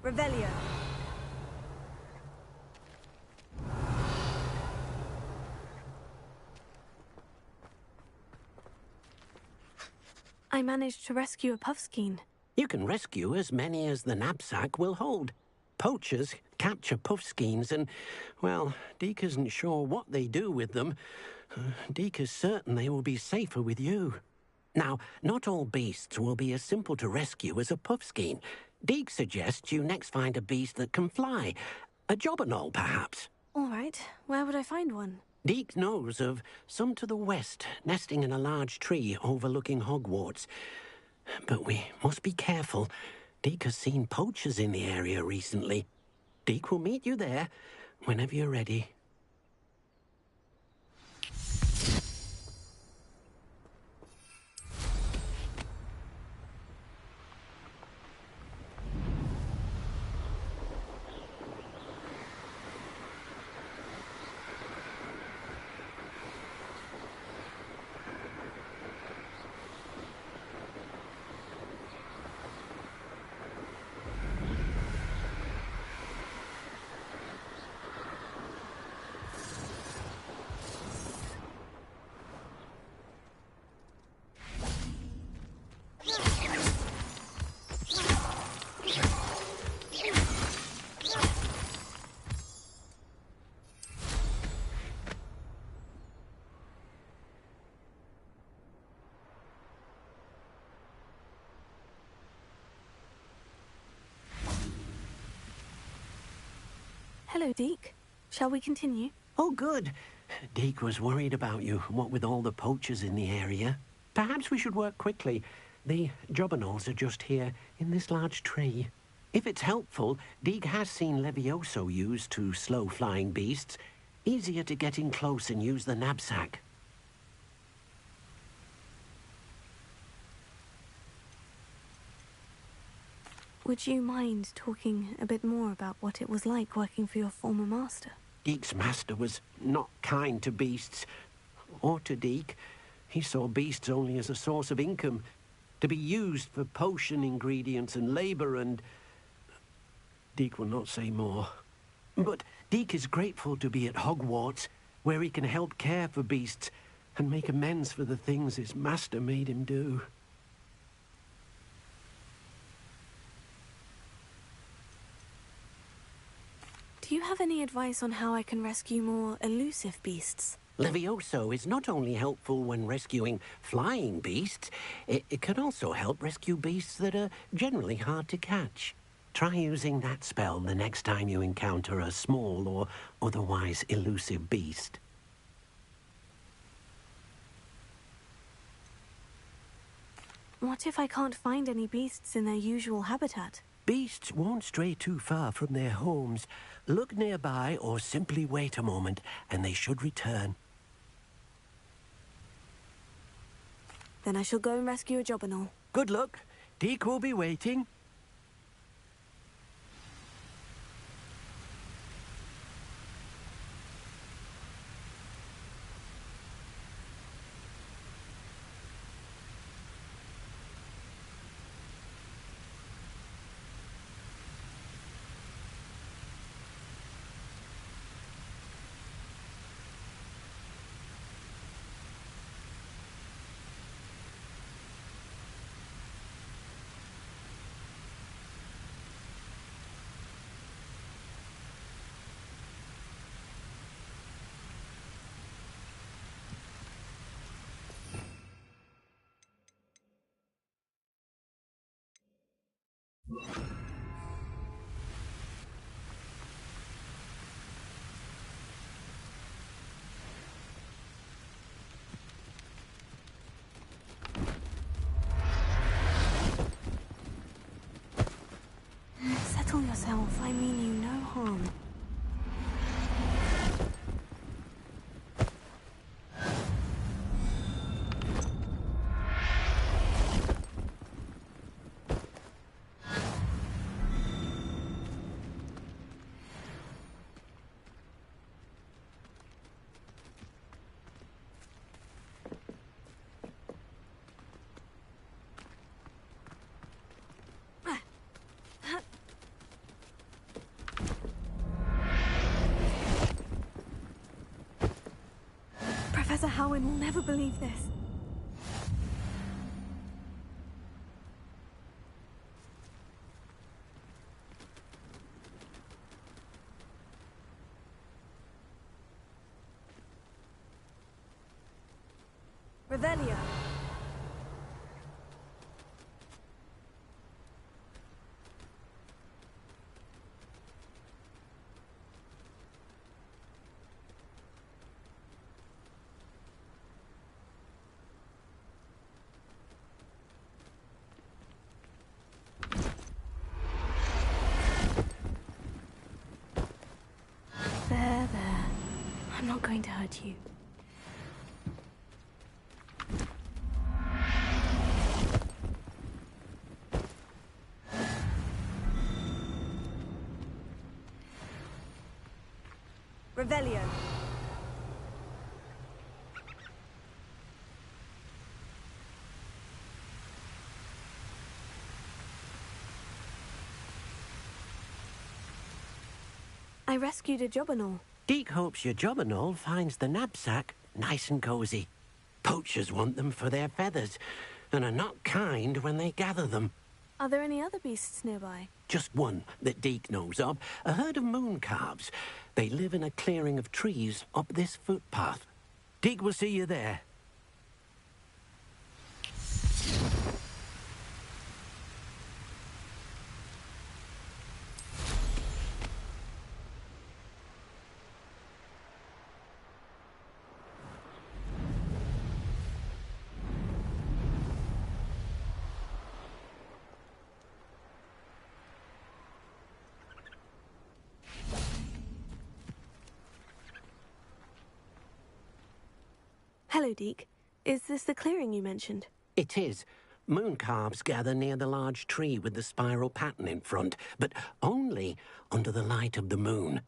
Revelio. I managed to rescue a puffskein. You can rescue as many as the knapsack will hold. Poachers capture puffskeins and, well, Deek isn't sure what they do with them. Deek is certain they will be safer with you. Now, not all beasts will be as simple to rescue as a puffskein. Deek suggests you next find a beast that can fly. A jobberknoll, perhaps. All right. Where would I find one? Deek knows of some to the west, nesting in a large tree overlooking Hogwarts. But we must be careful. Deek has seen poachers in the area recently. Deek will meet you there whenever you're ready. Hello, Deek. Shall we continue? Oh, good. Deek was worried about you, what with all the poachers in the area. Perhaps we should work quickly. The jobberknolls are just here, in this large tree. If it's helpful, Deek has seen Levioso used to slow flying beasts. Easier to get in close and use the knapsack. Would you mind talking a bit more about what it was like working for your former master? Deek's master was not kind to beasts, or to Deek. He saw beasts only as a source of income, to be used for potion ingredients and labour, and... Deek will not say more. But Deek is grateful to be at Hogwarts, where he can help care for beasts and make amends for the things his master made him do. Do you have any advice on how I can rescue more elusive beasts? Levioso is not only helpful when rescuing flying beasts, it can also help rescue beasts that are generally hard to catch. Try using that spell the next time you encounter a small or otherwise elusive beast. What if I can't find any beasts in their usual habitat? Beasts won't stray too far from their homes. Look nearby or simply wait a moment, and they should return. Then I shall go and rescue a Jobberknoll. Good luck. Deek will be waiting. Settle yourself. I mean you no harm. Professor Howin will never believe this. Revelio. There. I'm not going to hurt you. Revelio. I rescued a Jobberknoll. Deek hopes your Jobberknoll finds the knapsack nice and cozy. Poachers want them for their feathers, and are not kind when they gather them. Are there any other beasts nearby? Just one that Deek knows of, a herd of moon calves. They live in a clearing of trees up this footpath. Deek will see you there. Hello, Deek. Is this the clearing you mentioned? It is. Mooncalves gather near the large tree with the spiral pattern in front, but only under the light of the moon.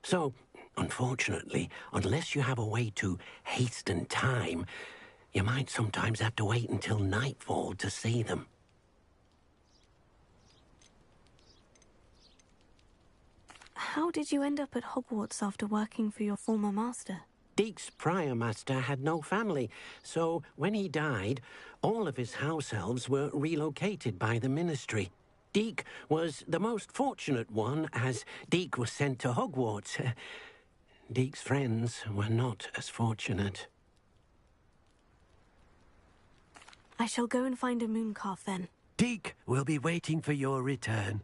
So, unfortunately, unless you have a way to hasten time, you might sometimes have to wait until nightfall to see them. How did you end up at Hogwarts after working for your former master? Deek's prior master had no family, so when he died, all of his house elves were relocated by the Ministry. Deek was the most fortunate one, as Deek was sent to Hogwarts. Deek's friends were not as fortunate. I shall go and find a mooncalf then. Deek will be waiting for your return.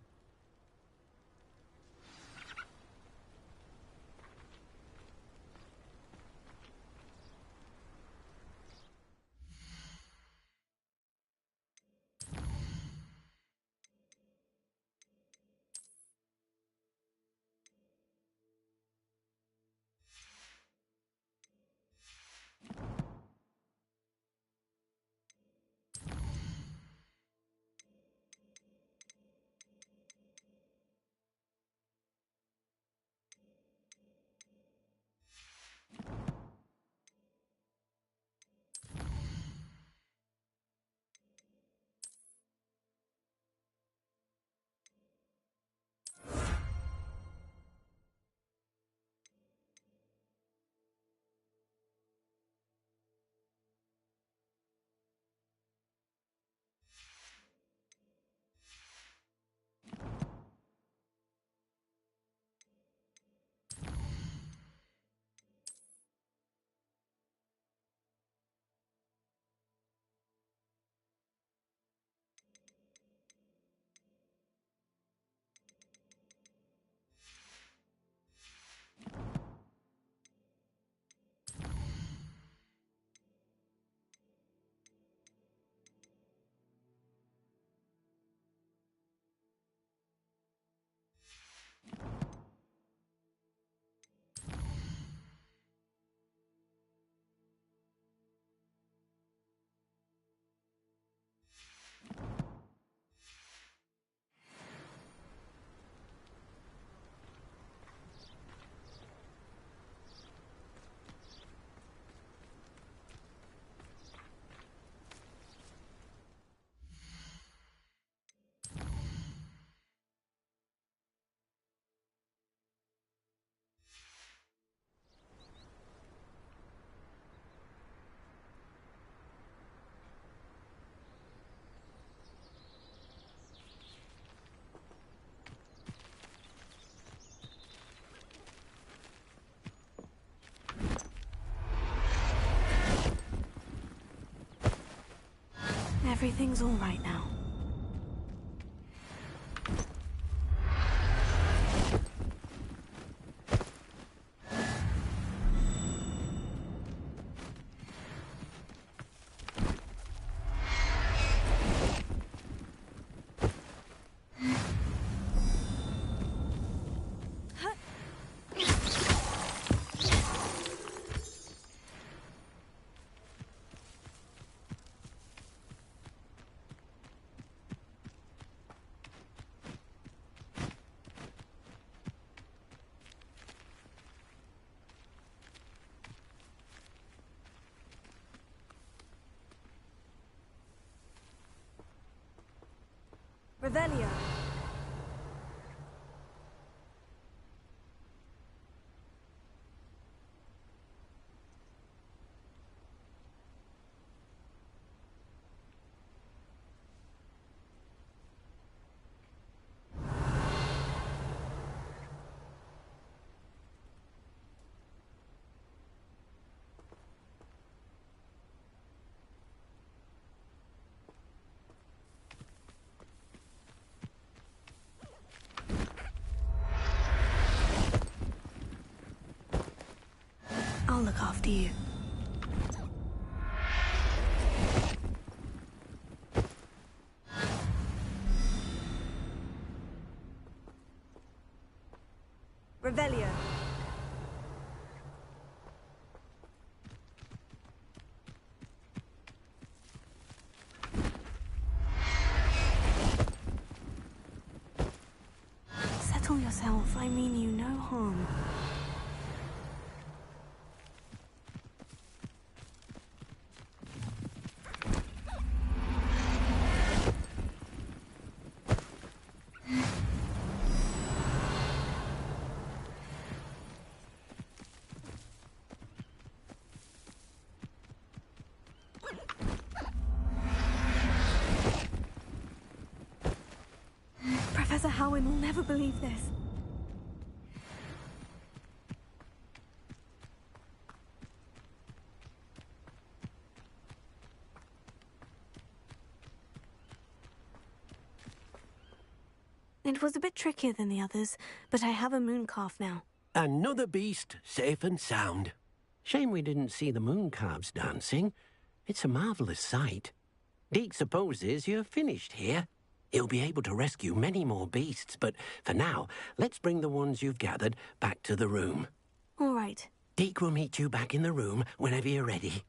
Everything's all right now. Revelio. I'll look after you. Revelio. Control yourself. I mean you no harm. Professor Howin will never believe this. It was a bit trickier than the others, but I have a moon calf now. Another beast, safe and sound. Shame we didn't see the moon calves dancing. It's a marvellous sight. Deke supposes you're finished here. He'll be able to rescue many more beasts, but for now, let's bring the ones you've gathered back to the room. All right. Deke will meet you back in the room whenever you're ready.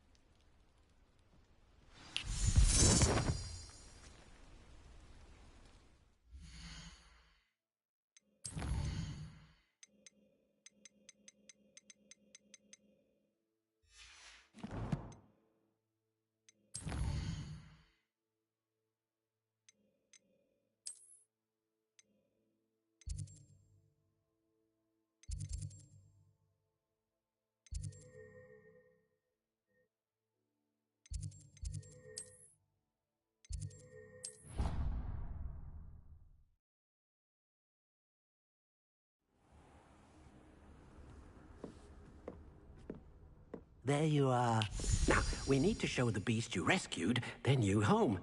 There you are. Now, we need to show the beast you rescued their new home.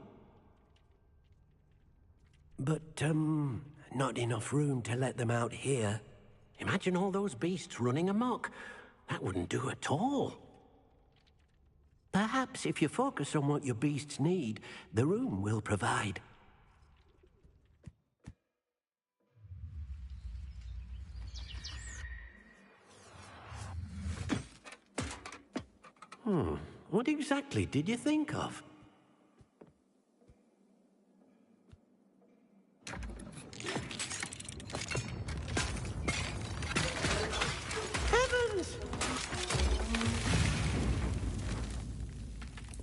But, not enough room to let them out here. Imagine all those beasts running amok. That wouldn't do at all. Perhaps if you focus on what your beasts need, the room will provide. What exactly did you think of? Heavens!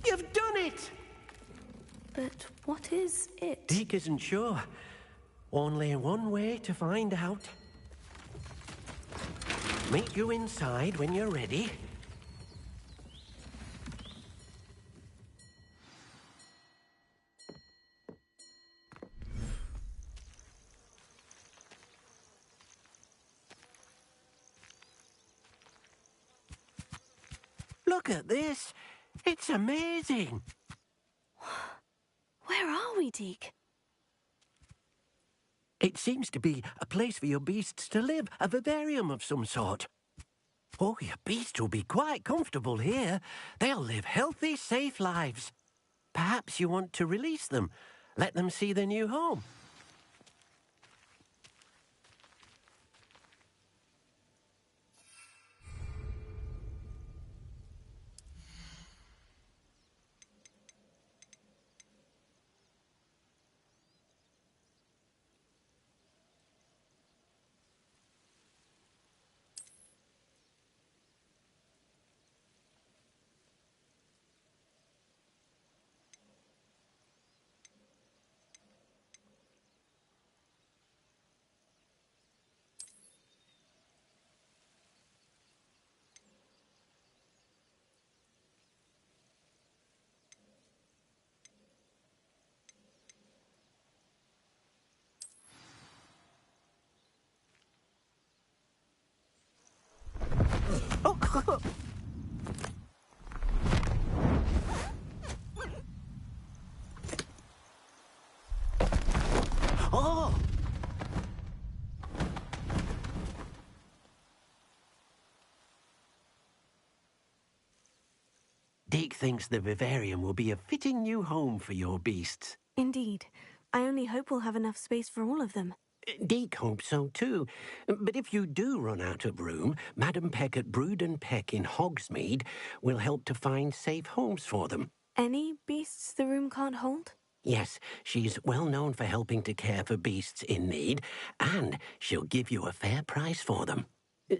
You've done it! But what is it? Deke isn't sure. Only one way to find out. Meet you inside when you're ready. Look at this. It's amazing. Where are we, Deke? It seems to be a place for your beasts to live, a vivarium of some sort. Oh, your beasts will be quite comfortable here. They'll live healthy, safe lives. Perhaps you want to release them, let them see their new home. Oh! Deke thinks the vivarium will be a fitting new home for your beasts. Indeed. I only hope we'll have enough space for all of them. Deke hopes so too. But if you do run out of room, Madam Peck at Brood and Peck in Hogsmeade will help to find safe homes for them. Any beasts the room can't hold? Yes, she's well known for helping to care for beasts in need, and she'll give you a fair price for them.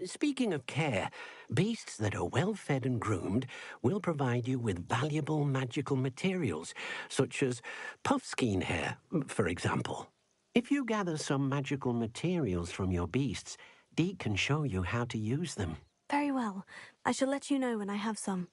Speaking of care, beasts that are well fed and groomed will provide you with valuable magical materials, such as puffskein hair, for example. If you gather some magical materials from your beasts, Deke can show you how to use them. Very well. I shall let you know when I have some.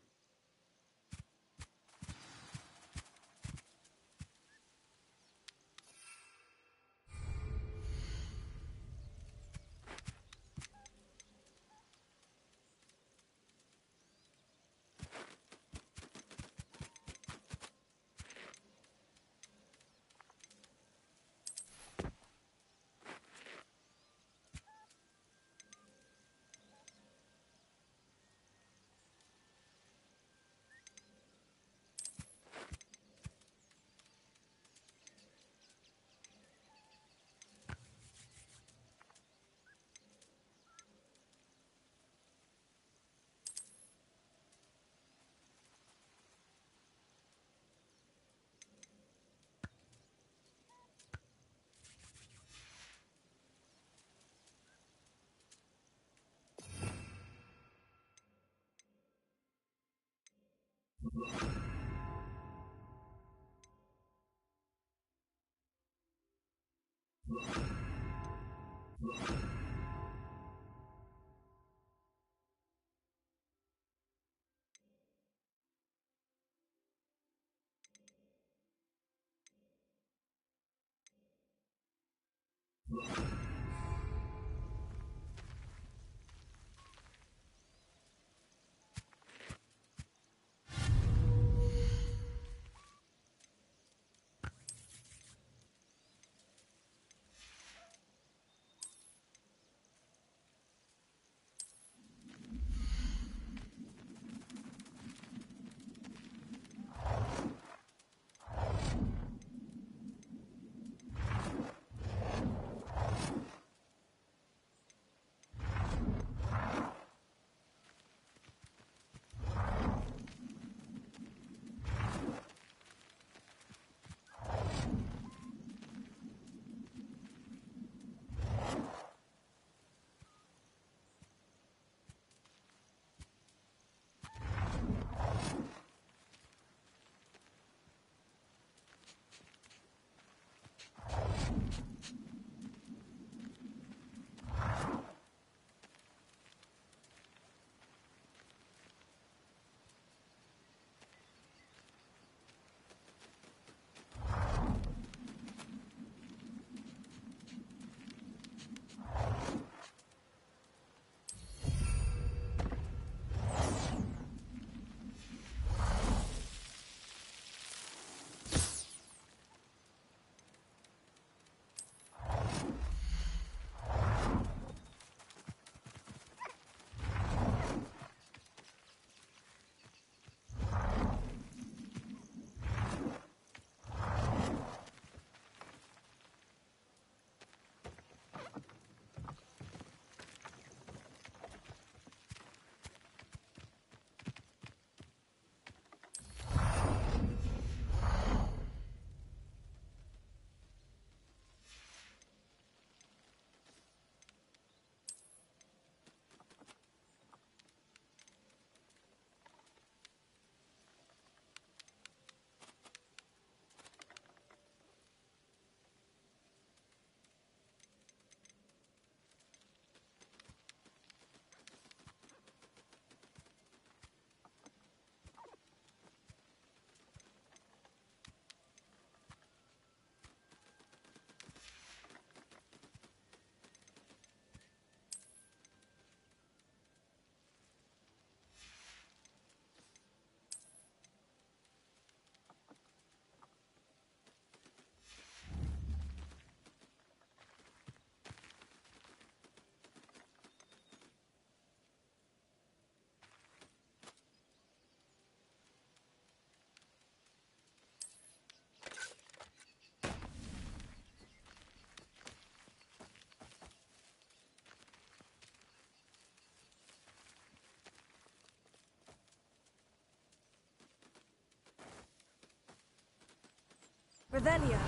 Revelio.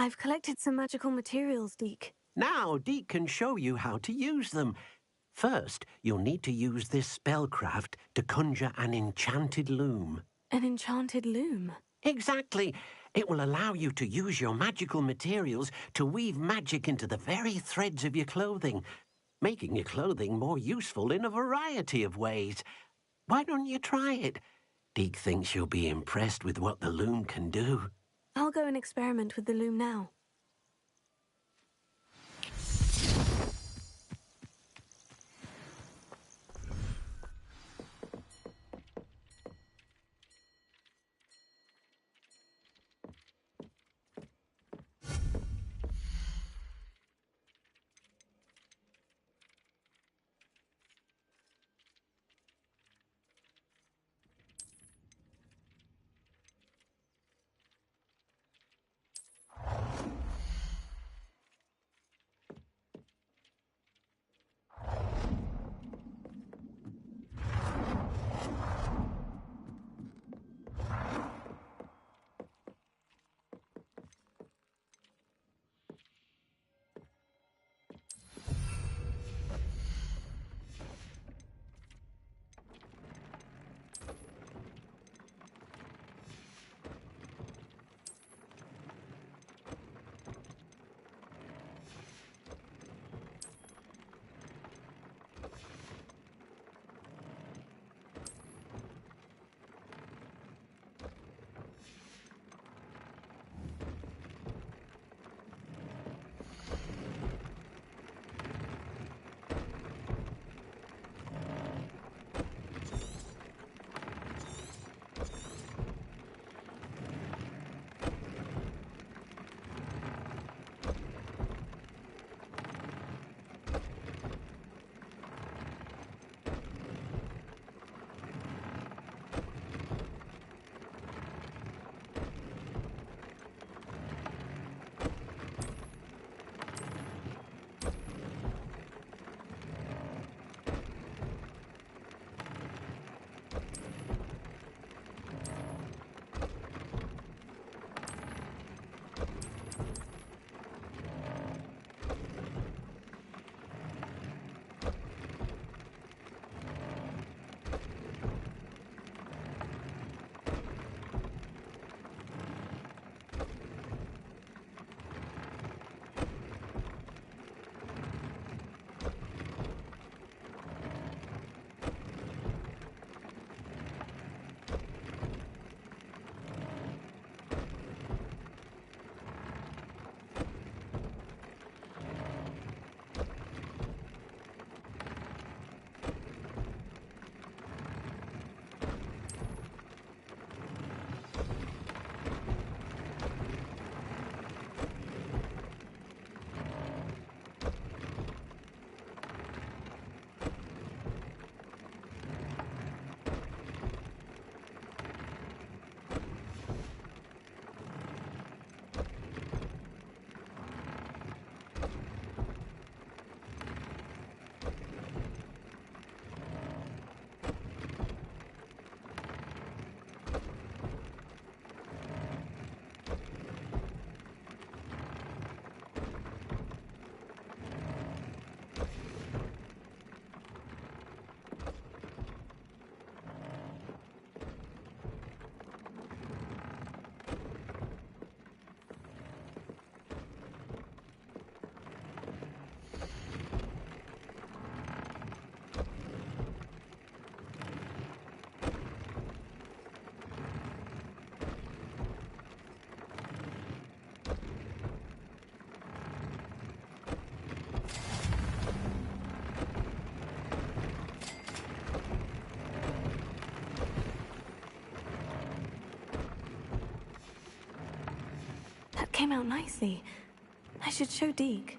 I've collected some magical materials, Deek. Now, Deek can show you how to use them. First, you'll need to use this spellcraft to conjure an enchanted loom. An enchanted loom? Exactly. It will allow you to use your magical materials to weave magic into the very threads of your clothing. making your clothing more useful in a variety of ways. Why don't you try it? Deke thinks you'll be impressed with what the loom can do. I'll go and experiment with the loom now. Came out nicely. I should show Deke.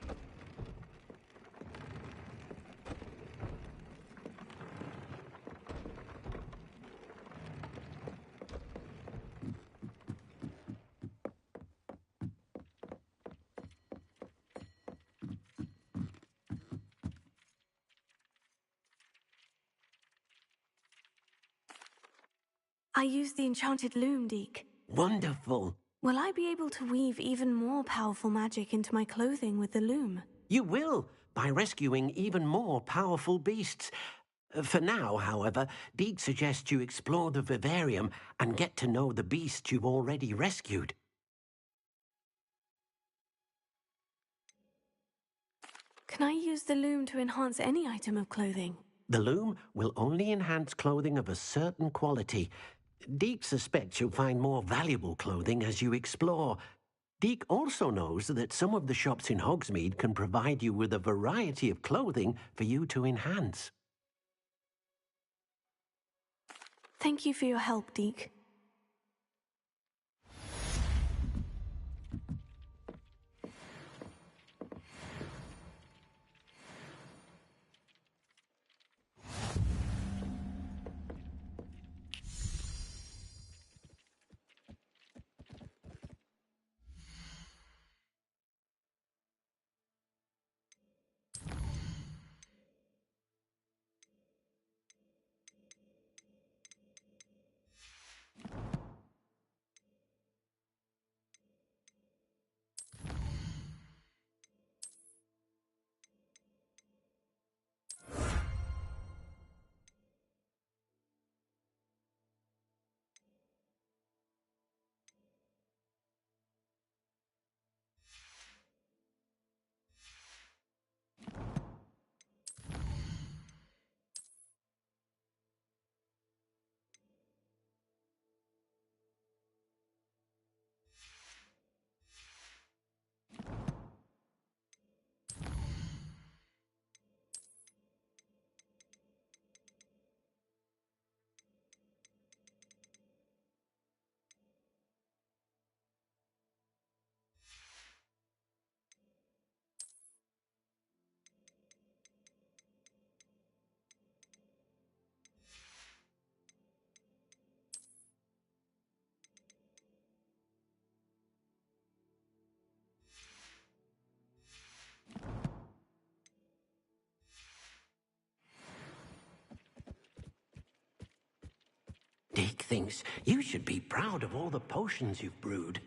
I used the enchanted loom, Deke. Wonderful. Will I be able to weave even more powerful magic into my clothing with the loom? You will, by rescuing even more powerful beasts. For now, however, Deke suggests you explore the vivarium and get to know the beasts you've already rescued. Can I use the loom to enhance any item of clothing? The loom will only enhance clothing of a certain quality. Deke suspects you'll find more valuable clothing as you explore. Deke also knows that some of the shops in Hogsmeade can provide you with a variety of clothing for you to enhance. Thank you for your help, Deke. Deke thinks you should be proud of all the potions you've brewed.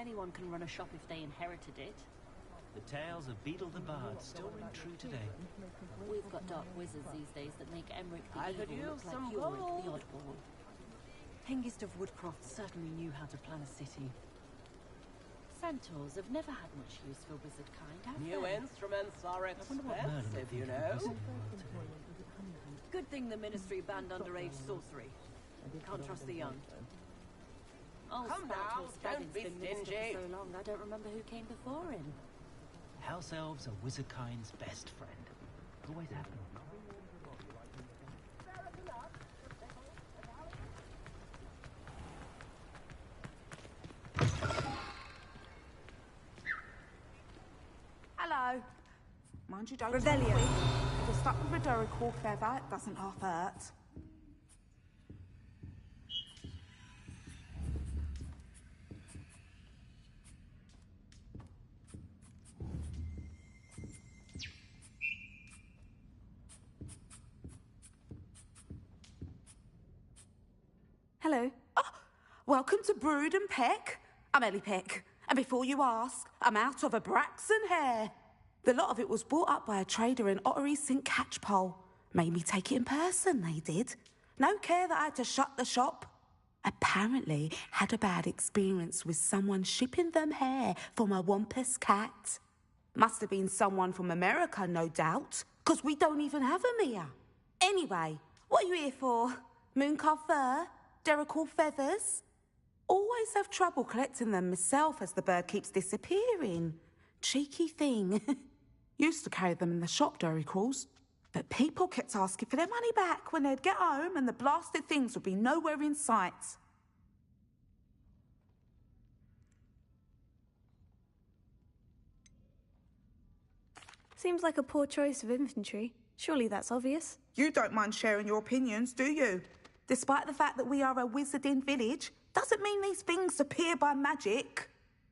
anyone can run a shop if they inherited it. The tales of Beetle the Bard still ring true today. We've got dark wizards these days that make Emmerich the I Evil could use look like some Ulrich the gold. Oddball. Hengist of Woodcroft certainly knew how to plan a city. Centaurs have never had much use for wizard kind, have New they? instruments are expensive, you know. Good thing the Ministry banned underage sorcery. Can't trust the young. Old Come Spout now, Horse don't Baggins be been minister stingy. for so long, I don't remember who came before him. House elves are wizardkind's best friend. Always have been. Hello. Mind you, don't Revelio. If you're stuck with a Dorical feather, it doesn't half hurt. Hello. Welcome to Brood and Peck. I'm Ellie Peck. And before you ask, I'm out of a Braxton hair. The lot of it was bought up by a trader in Ottery St. Catchpole. Made me take it in person, they did. No care that I had to shut the shop. Apparently had a bad experience with someone shipping them hair from a Wampus cat. Must have been someone from America, no doubt, 'cause we don't even have 'em here. Anyway, what are you here for? Mooncarved fur? Derical feathers? Always have trouble collecting them myself as the bird keeps disappearing. Cheeky thing. Used to carry them in the shop, Doricals. But people kept asking for their money back when they'd get home and the blasted things would be nowhere in sight. Seems like a poor choice of inventory. Surely that's obvious. You don't mind sharing your opinions, do you? Despite the fact that we are a wizarding village, doesn't mean these things appear by magic.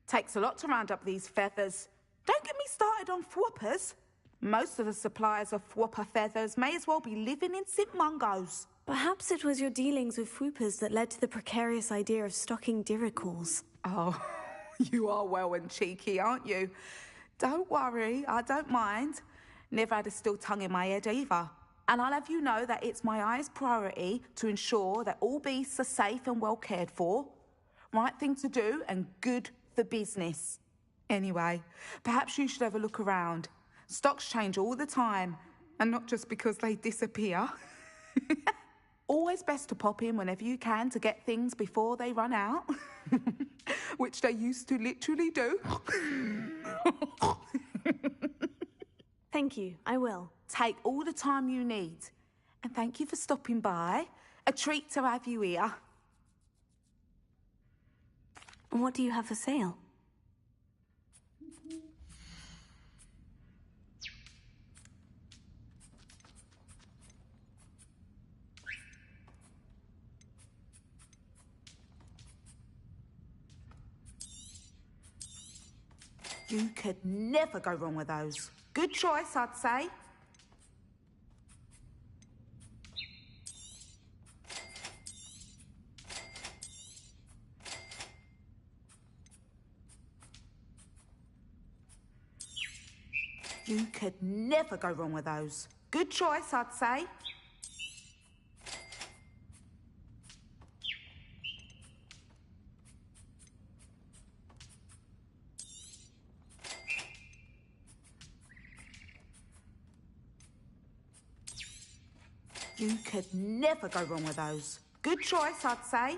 Takes a lot to round up these feathers. Don't get me started on thwoppers. Most of the suppliers of thwopper feathers may as well be living in St. Mungo's. Perhaps it was your dealings with Fwoopers that led to the precarious idea of stocking Diricals. Oh, you are well and cheeky, aren't you? Don't worry, I don't mind. Never had a still tongue in my head either. And I'll have you know that it's my highest priority to ensure that all beasts are safe and well cared for. Right thing to do and good for business. Anyway, perhaps you should have a look around. Stocks change all the time, and not just because they disappear. Always best to pop in whenever you can to get things before they run out. Which they used to literally do. Thank you, I will. Take all the time you need. And thank you for stopping by. A treat to have you here. And what do you have for sale? You could never go wrong with those. Good choice, I'd say. You could never go wrong with those. Good choice, I'd say. You could never go wrong with those. Good choice, I'd say.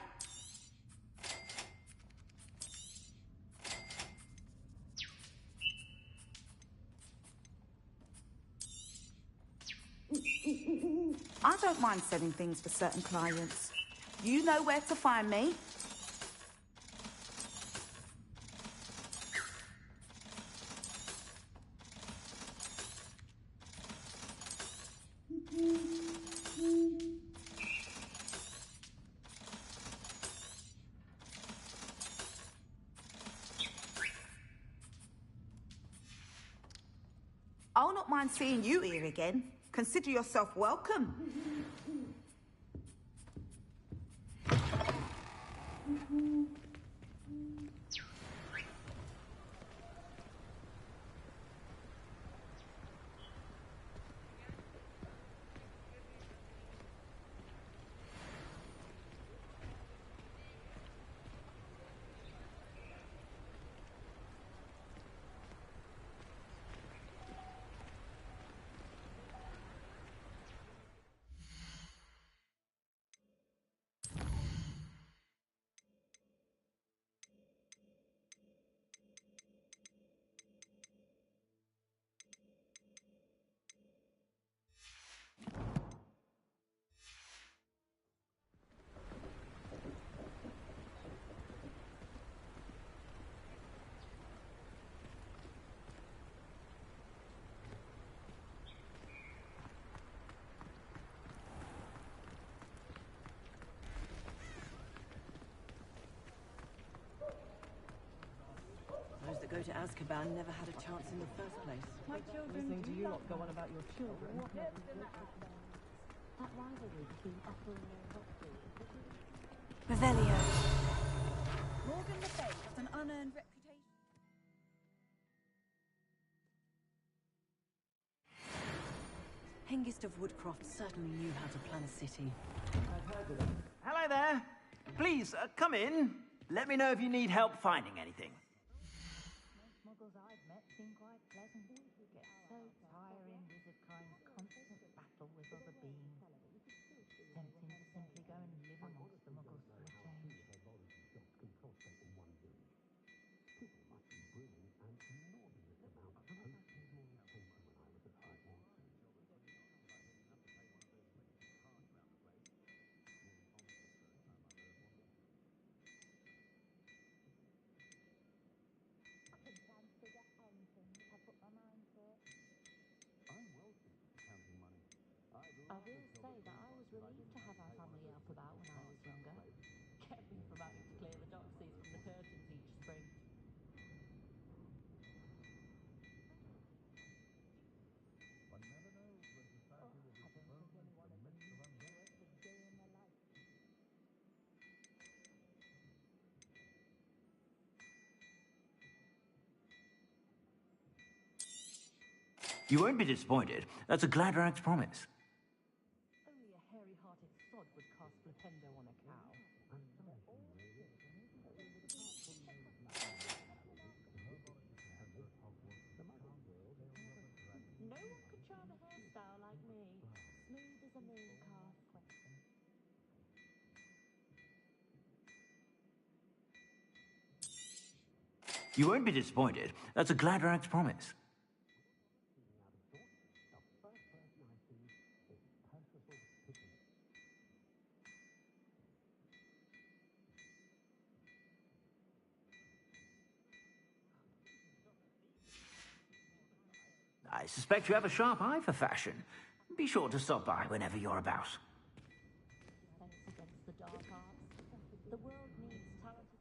I don't mind selling things for certain clients. You know where to find me. I'll not mind seeing you here again. Consider yourself welcome. to Azkaban never had a chance in the first place. My children listening to you lot go on about your children. That rivalry between Upper and Lower Hogsmeade. Revelio. Morgan Le Fay has an unearned reputation. Hengist of Woodcroft certainly knew how to plan a city. Hello there. Please, come in. Let me know if you need help finding anything. Most muggles I've met seem quite pleasant. Get so tiring, wizardkind's constant battle with other beings. Tempting to simply go and live amongst the muggles for a change. I will say that I was relieved to have our family help about when I was younger. Kept me from having to clear the doxies from the curtains each spring. You won't be disappointed. That's a Gladrag's promise. Only a hairy-hearted sod would cast Flipendo on a cow. No one could charm a hairstyle like me. Smooth as a moon calf. You won't be disappointed. That's a Gladrag's promise. I suspect you have a sharp eye for fashion. Be sure to stop by whenever you're about. Defense against the dark arts. The world needs talented...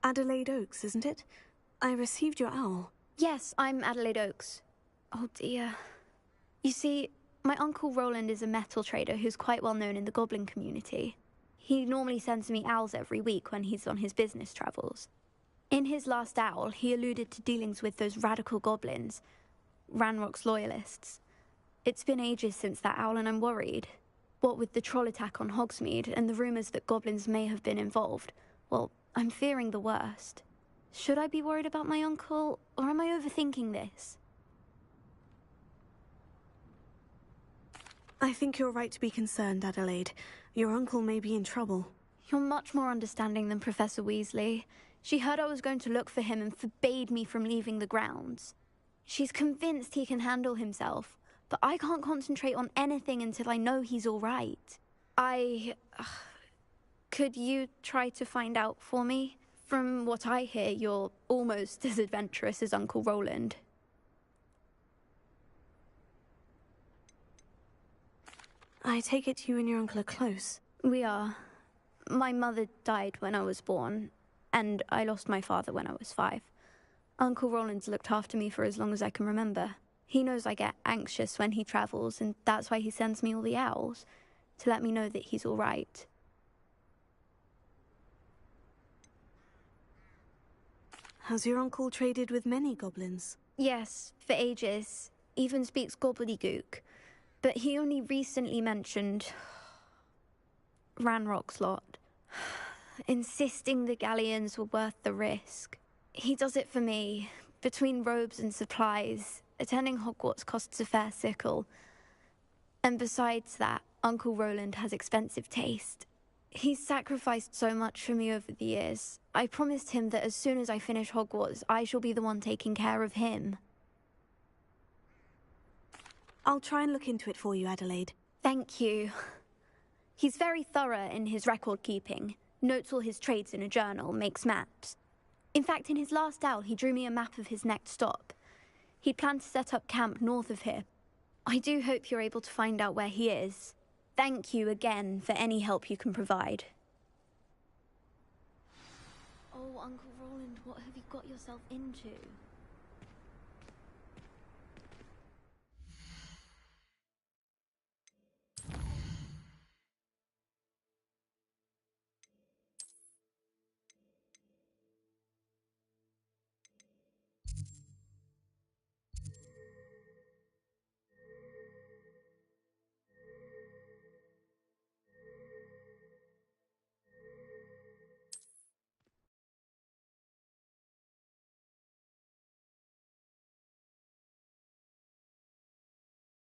Adelaide Oaks, isn't it? I received your owl. Yes, I'm Adelaide Oaks. Oh dear. You see, my Uncle Roland is a metal trader who's quite well known in the goblin community. He normally sends me owls every week when he's on his business travels. In his last owl, he alluded to dealings with those radical goblins, Ranrock's loyalists. It's been ages since that owl and I'm worried. What with the troll attack on Hogsmeade and the rumours that goblins may have been involved, well, I'm fearing the worst. Should I be worried about my uncle, or am I overthinking this? I think you're right to be concerned, Adelaide. Your uncle may be in trouble. You're much more understanding than Professor Weasley. She heard I was going to look for him and forbade me from leaving the grounds. She's convinced he can handle himself, but I can't concentrate on anything until I know he's all right. Could you try to find out for me? From what I hear, you're almost as adventurous as Uncle Roland. I take it you and your uncle are close. We are. My mother died when I was born, and I lost my father when I was 5. Uncle Roland's looked after me for as long as I can remember. He knows I get anxious when he travels, and that's why he sends me all the owls, to let me know that he's all right. Has your uncle traded with many goblins? Yes, for ages. Even speaks gobbledygook. But he only recently mentioned Ranrock's lot, insisting the galleons were worth the risk. He does it for me. Between robes and supplies, attending Hogwarts costs a fair sickle. And besides that, Uncle Roland has expensive taste. He's sacrificed so much for me over the years. I promised him that as soon as I finish Hogwarts, I shall be the one taking care of him. I'll try and look into it for you, Adelaide. Thank you. He's very thorough in his record keeping, notes all his trades in a journal, makes maps. In fact, in his last owl, he drew me a map of his next stop. He'd planned to set up camp north of here. I do hope you're able to find out where he is. Thank you again for any help you can provide. Oh, Uncle Roland, what have you got yourself into?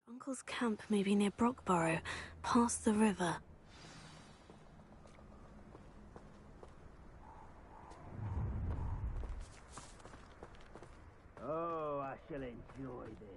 Uncle's camp may be near Brockborough, past the river. Oh, I shall enjoy this.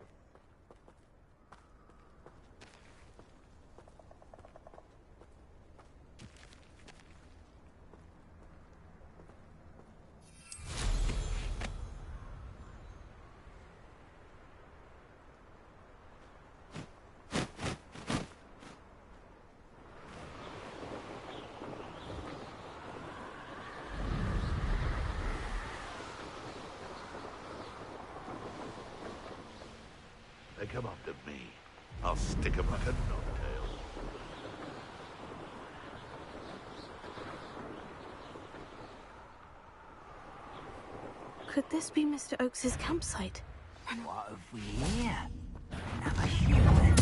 They come after me. I'll stick 'em like a knobtail. Could this be Mr. Oakes's campsite? And what have we here? Another human.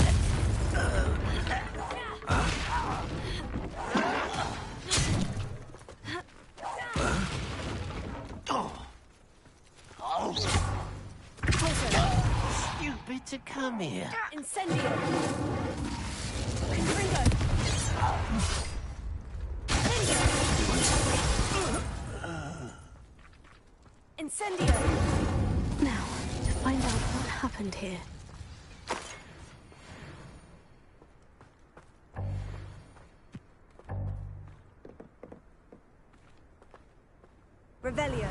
Stupid to come here. Incendio! Incendio! Now, to find out what happened here. Revelio.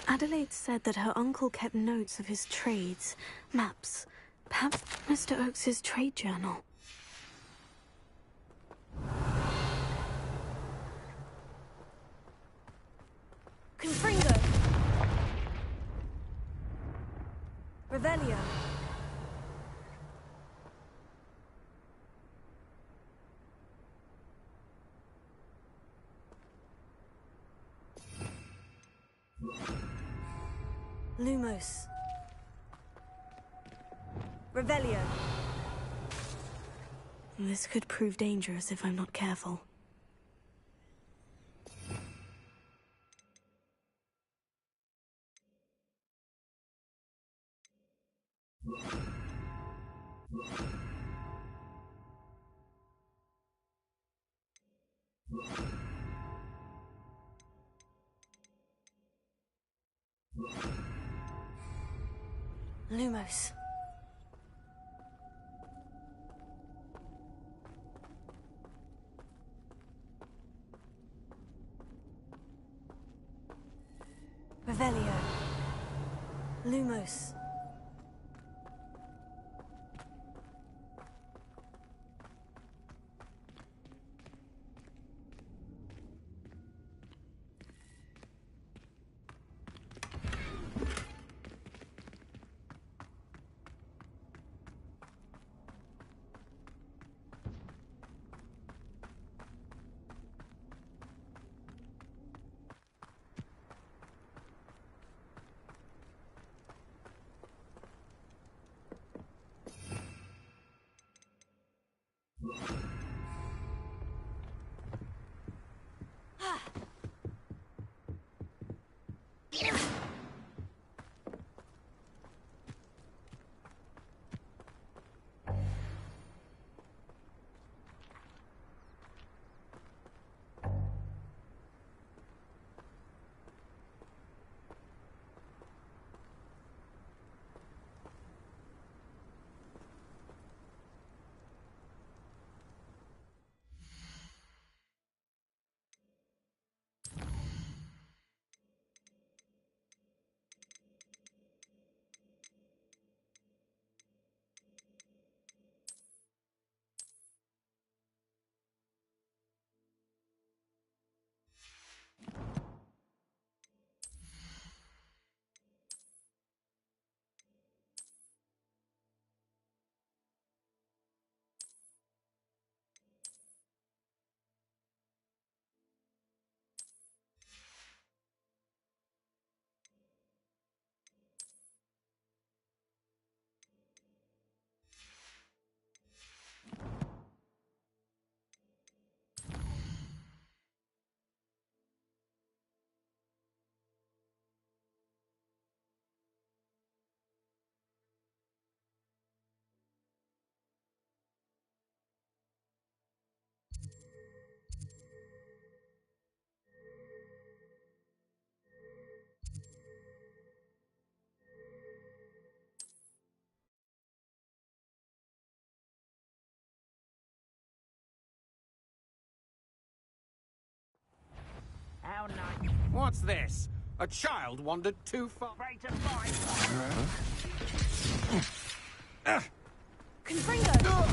Adelaide said that her uncle kept notes of his trades, maps, perhaps Mr. Oakes's trade journal. Revelio. Lumos. Revelio. This could prove dangerous if I'm not careful. Lumos. Revelio. Lumos. How nice. What's this? A child wandered too far. Afraid to fight. Confringo!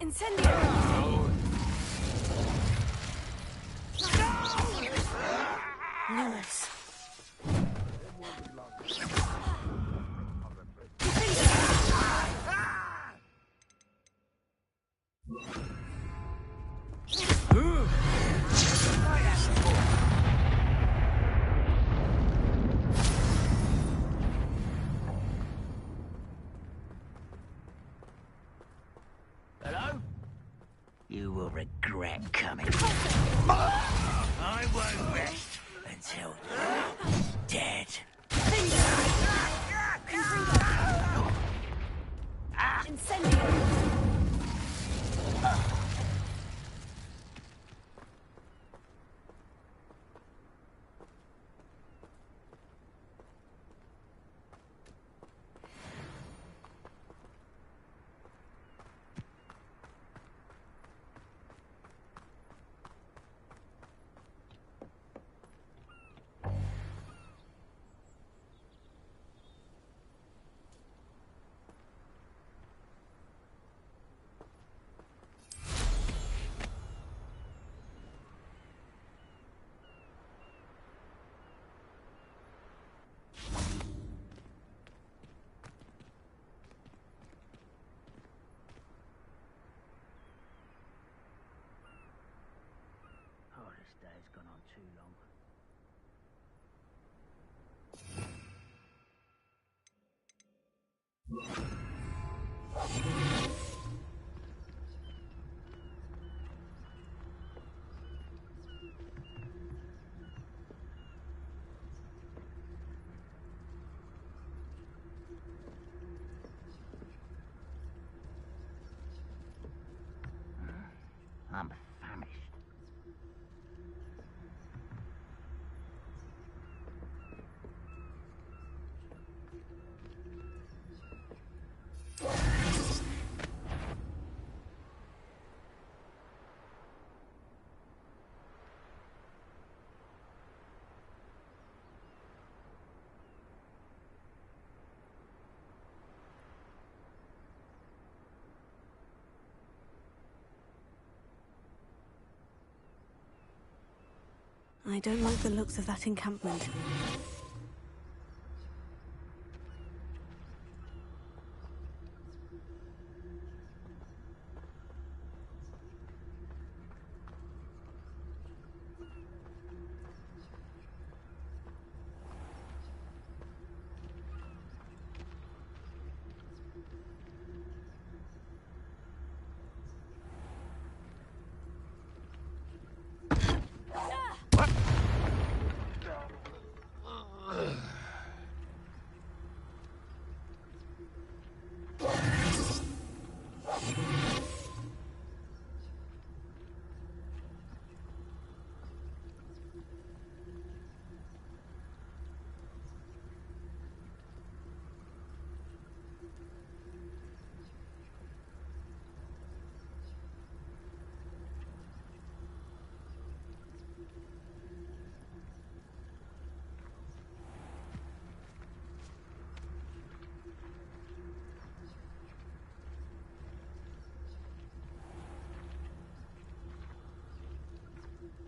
Incendio! Lumos. Hello? You will regret coming. I won't rest until you're dead. Incendio! too long. I'm famished. I don't like the looks of that encampment.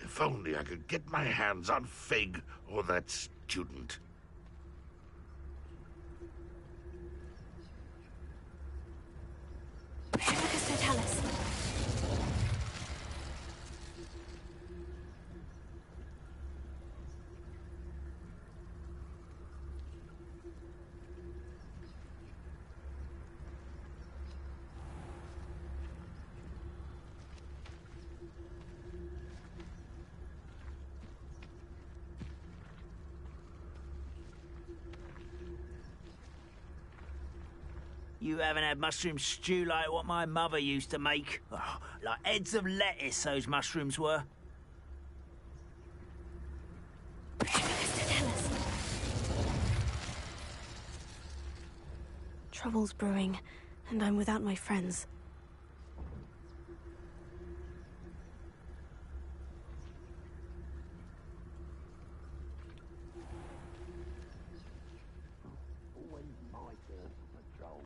If only I could get my hands on Fig or that student. You haven't had mushroom stew like what my mother used to make. Oh, like heads of lettuce, those mushrooms were. Trouble's brewing, and I'm without my friends. Always my turn for patrol.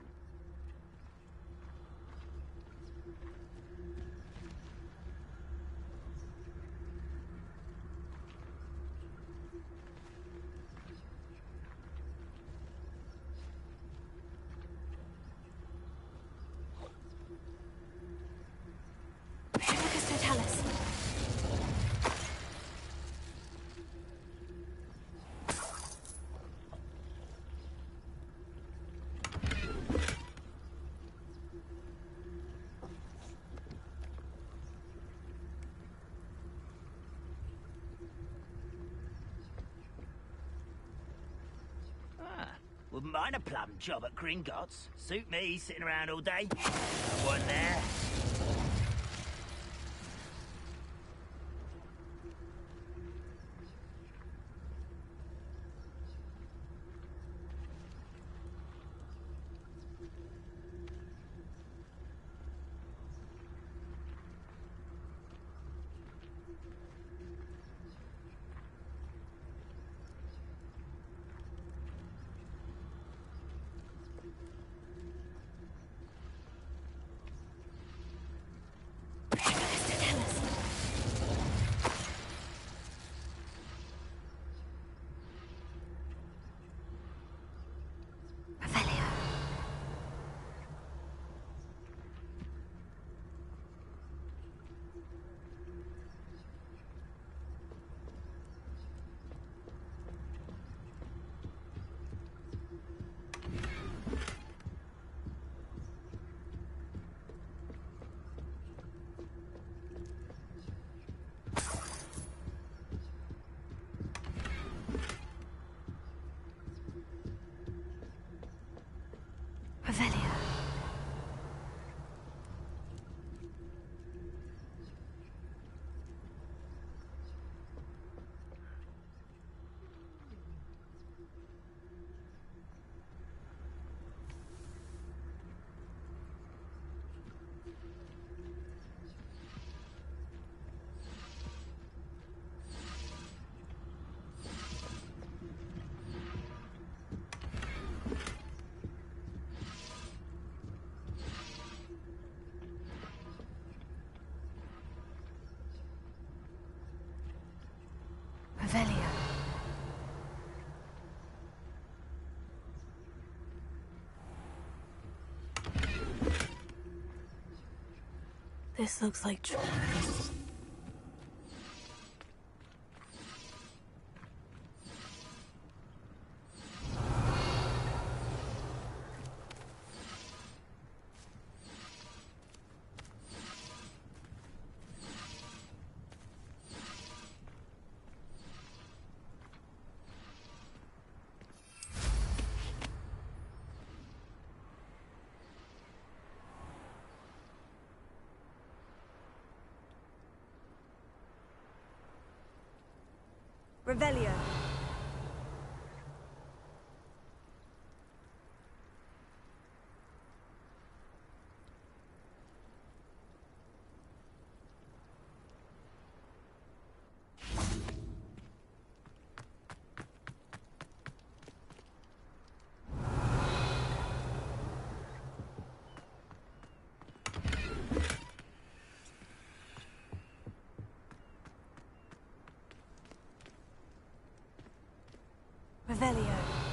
Wouldn't mind a plum job at Gringotts. Suit me, sitting around all day. No one there. This looks like Revelio. Revelio.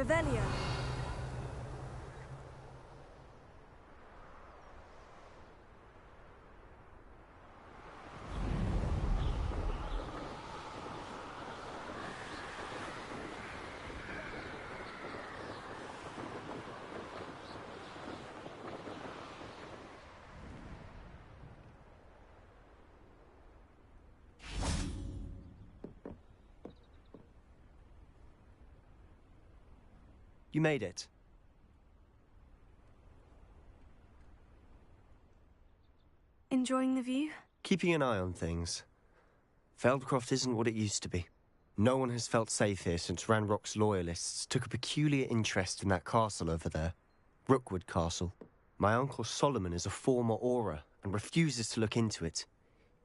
Revelio. You made it. enjoying the view. Keeping an eye on things. Feldcroft isn't what it used to be. No one has felt safe here since Ranrock's loyalists took a peculiar interest in that castle over there. Rookwood Castle. My uncle Solomon is a former Auror and refuses to look into it,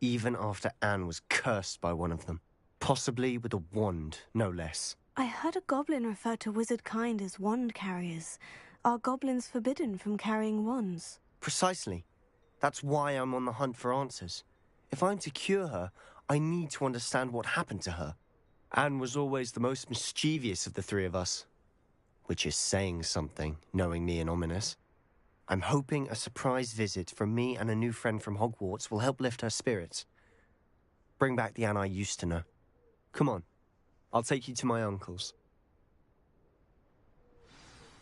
even after Anne was cursed by one of them. Possibly with a wand, no less. I heard a goblin refer to wizard kind as wand carriers. Are goblins forbidden from carrying wands? Precisely. That's why I'm on the hunt for answers. If I'm to cure her, I need to understand what happened to her. Anne was always the most mischievous of the three of us. Which is saying something, knowing me and Ominous. I'm hoping a surprise visit from me and a new friend from Hogwarts will help lift her spirits. Bring back the Anne I used to know. Come on. I'll take you to my uncle's.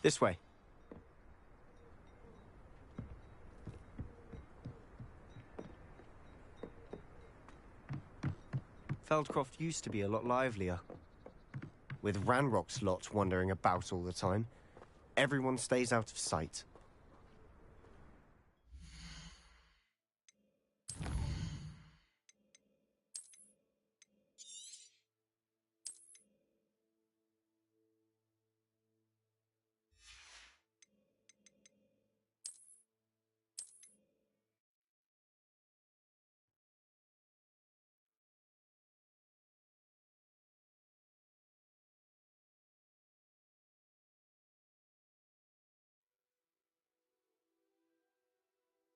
This way. Feldcroft used to be a lot livelier. With Ranrock's lot wandering about all the time, everyone stays out of sight.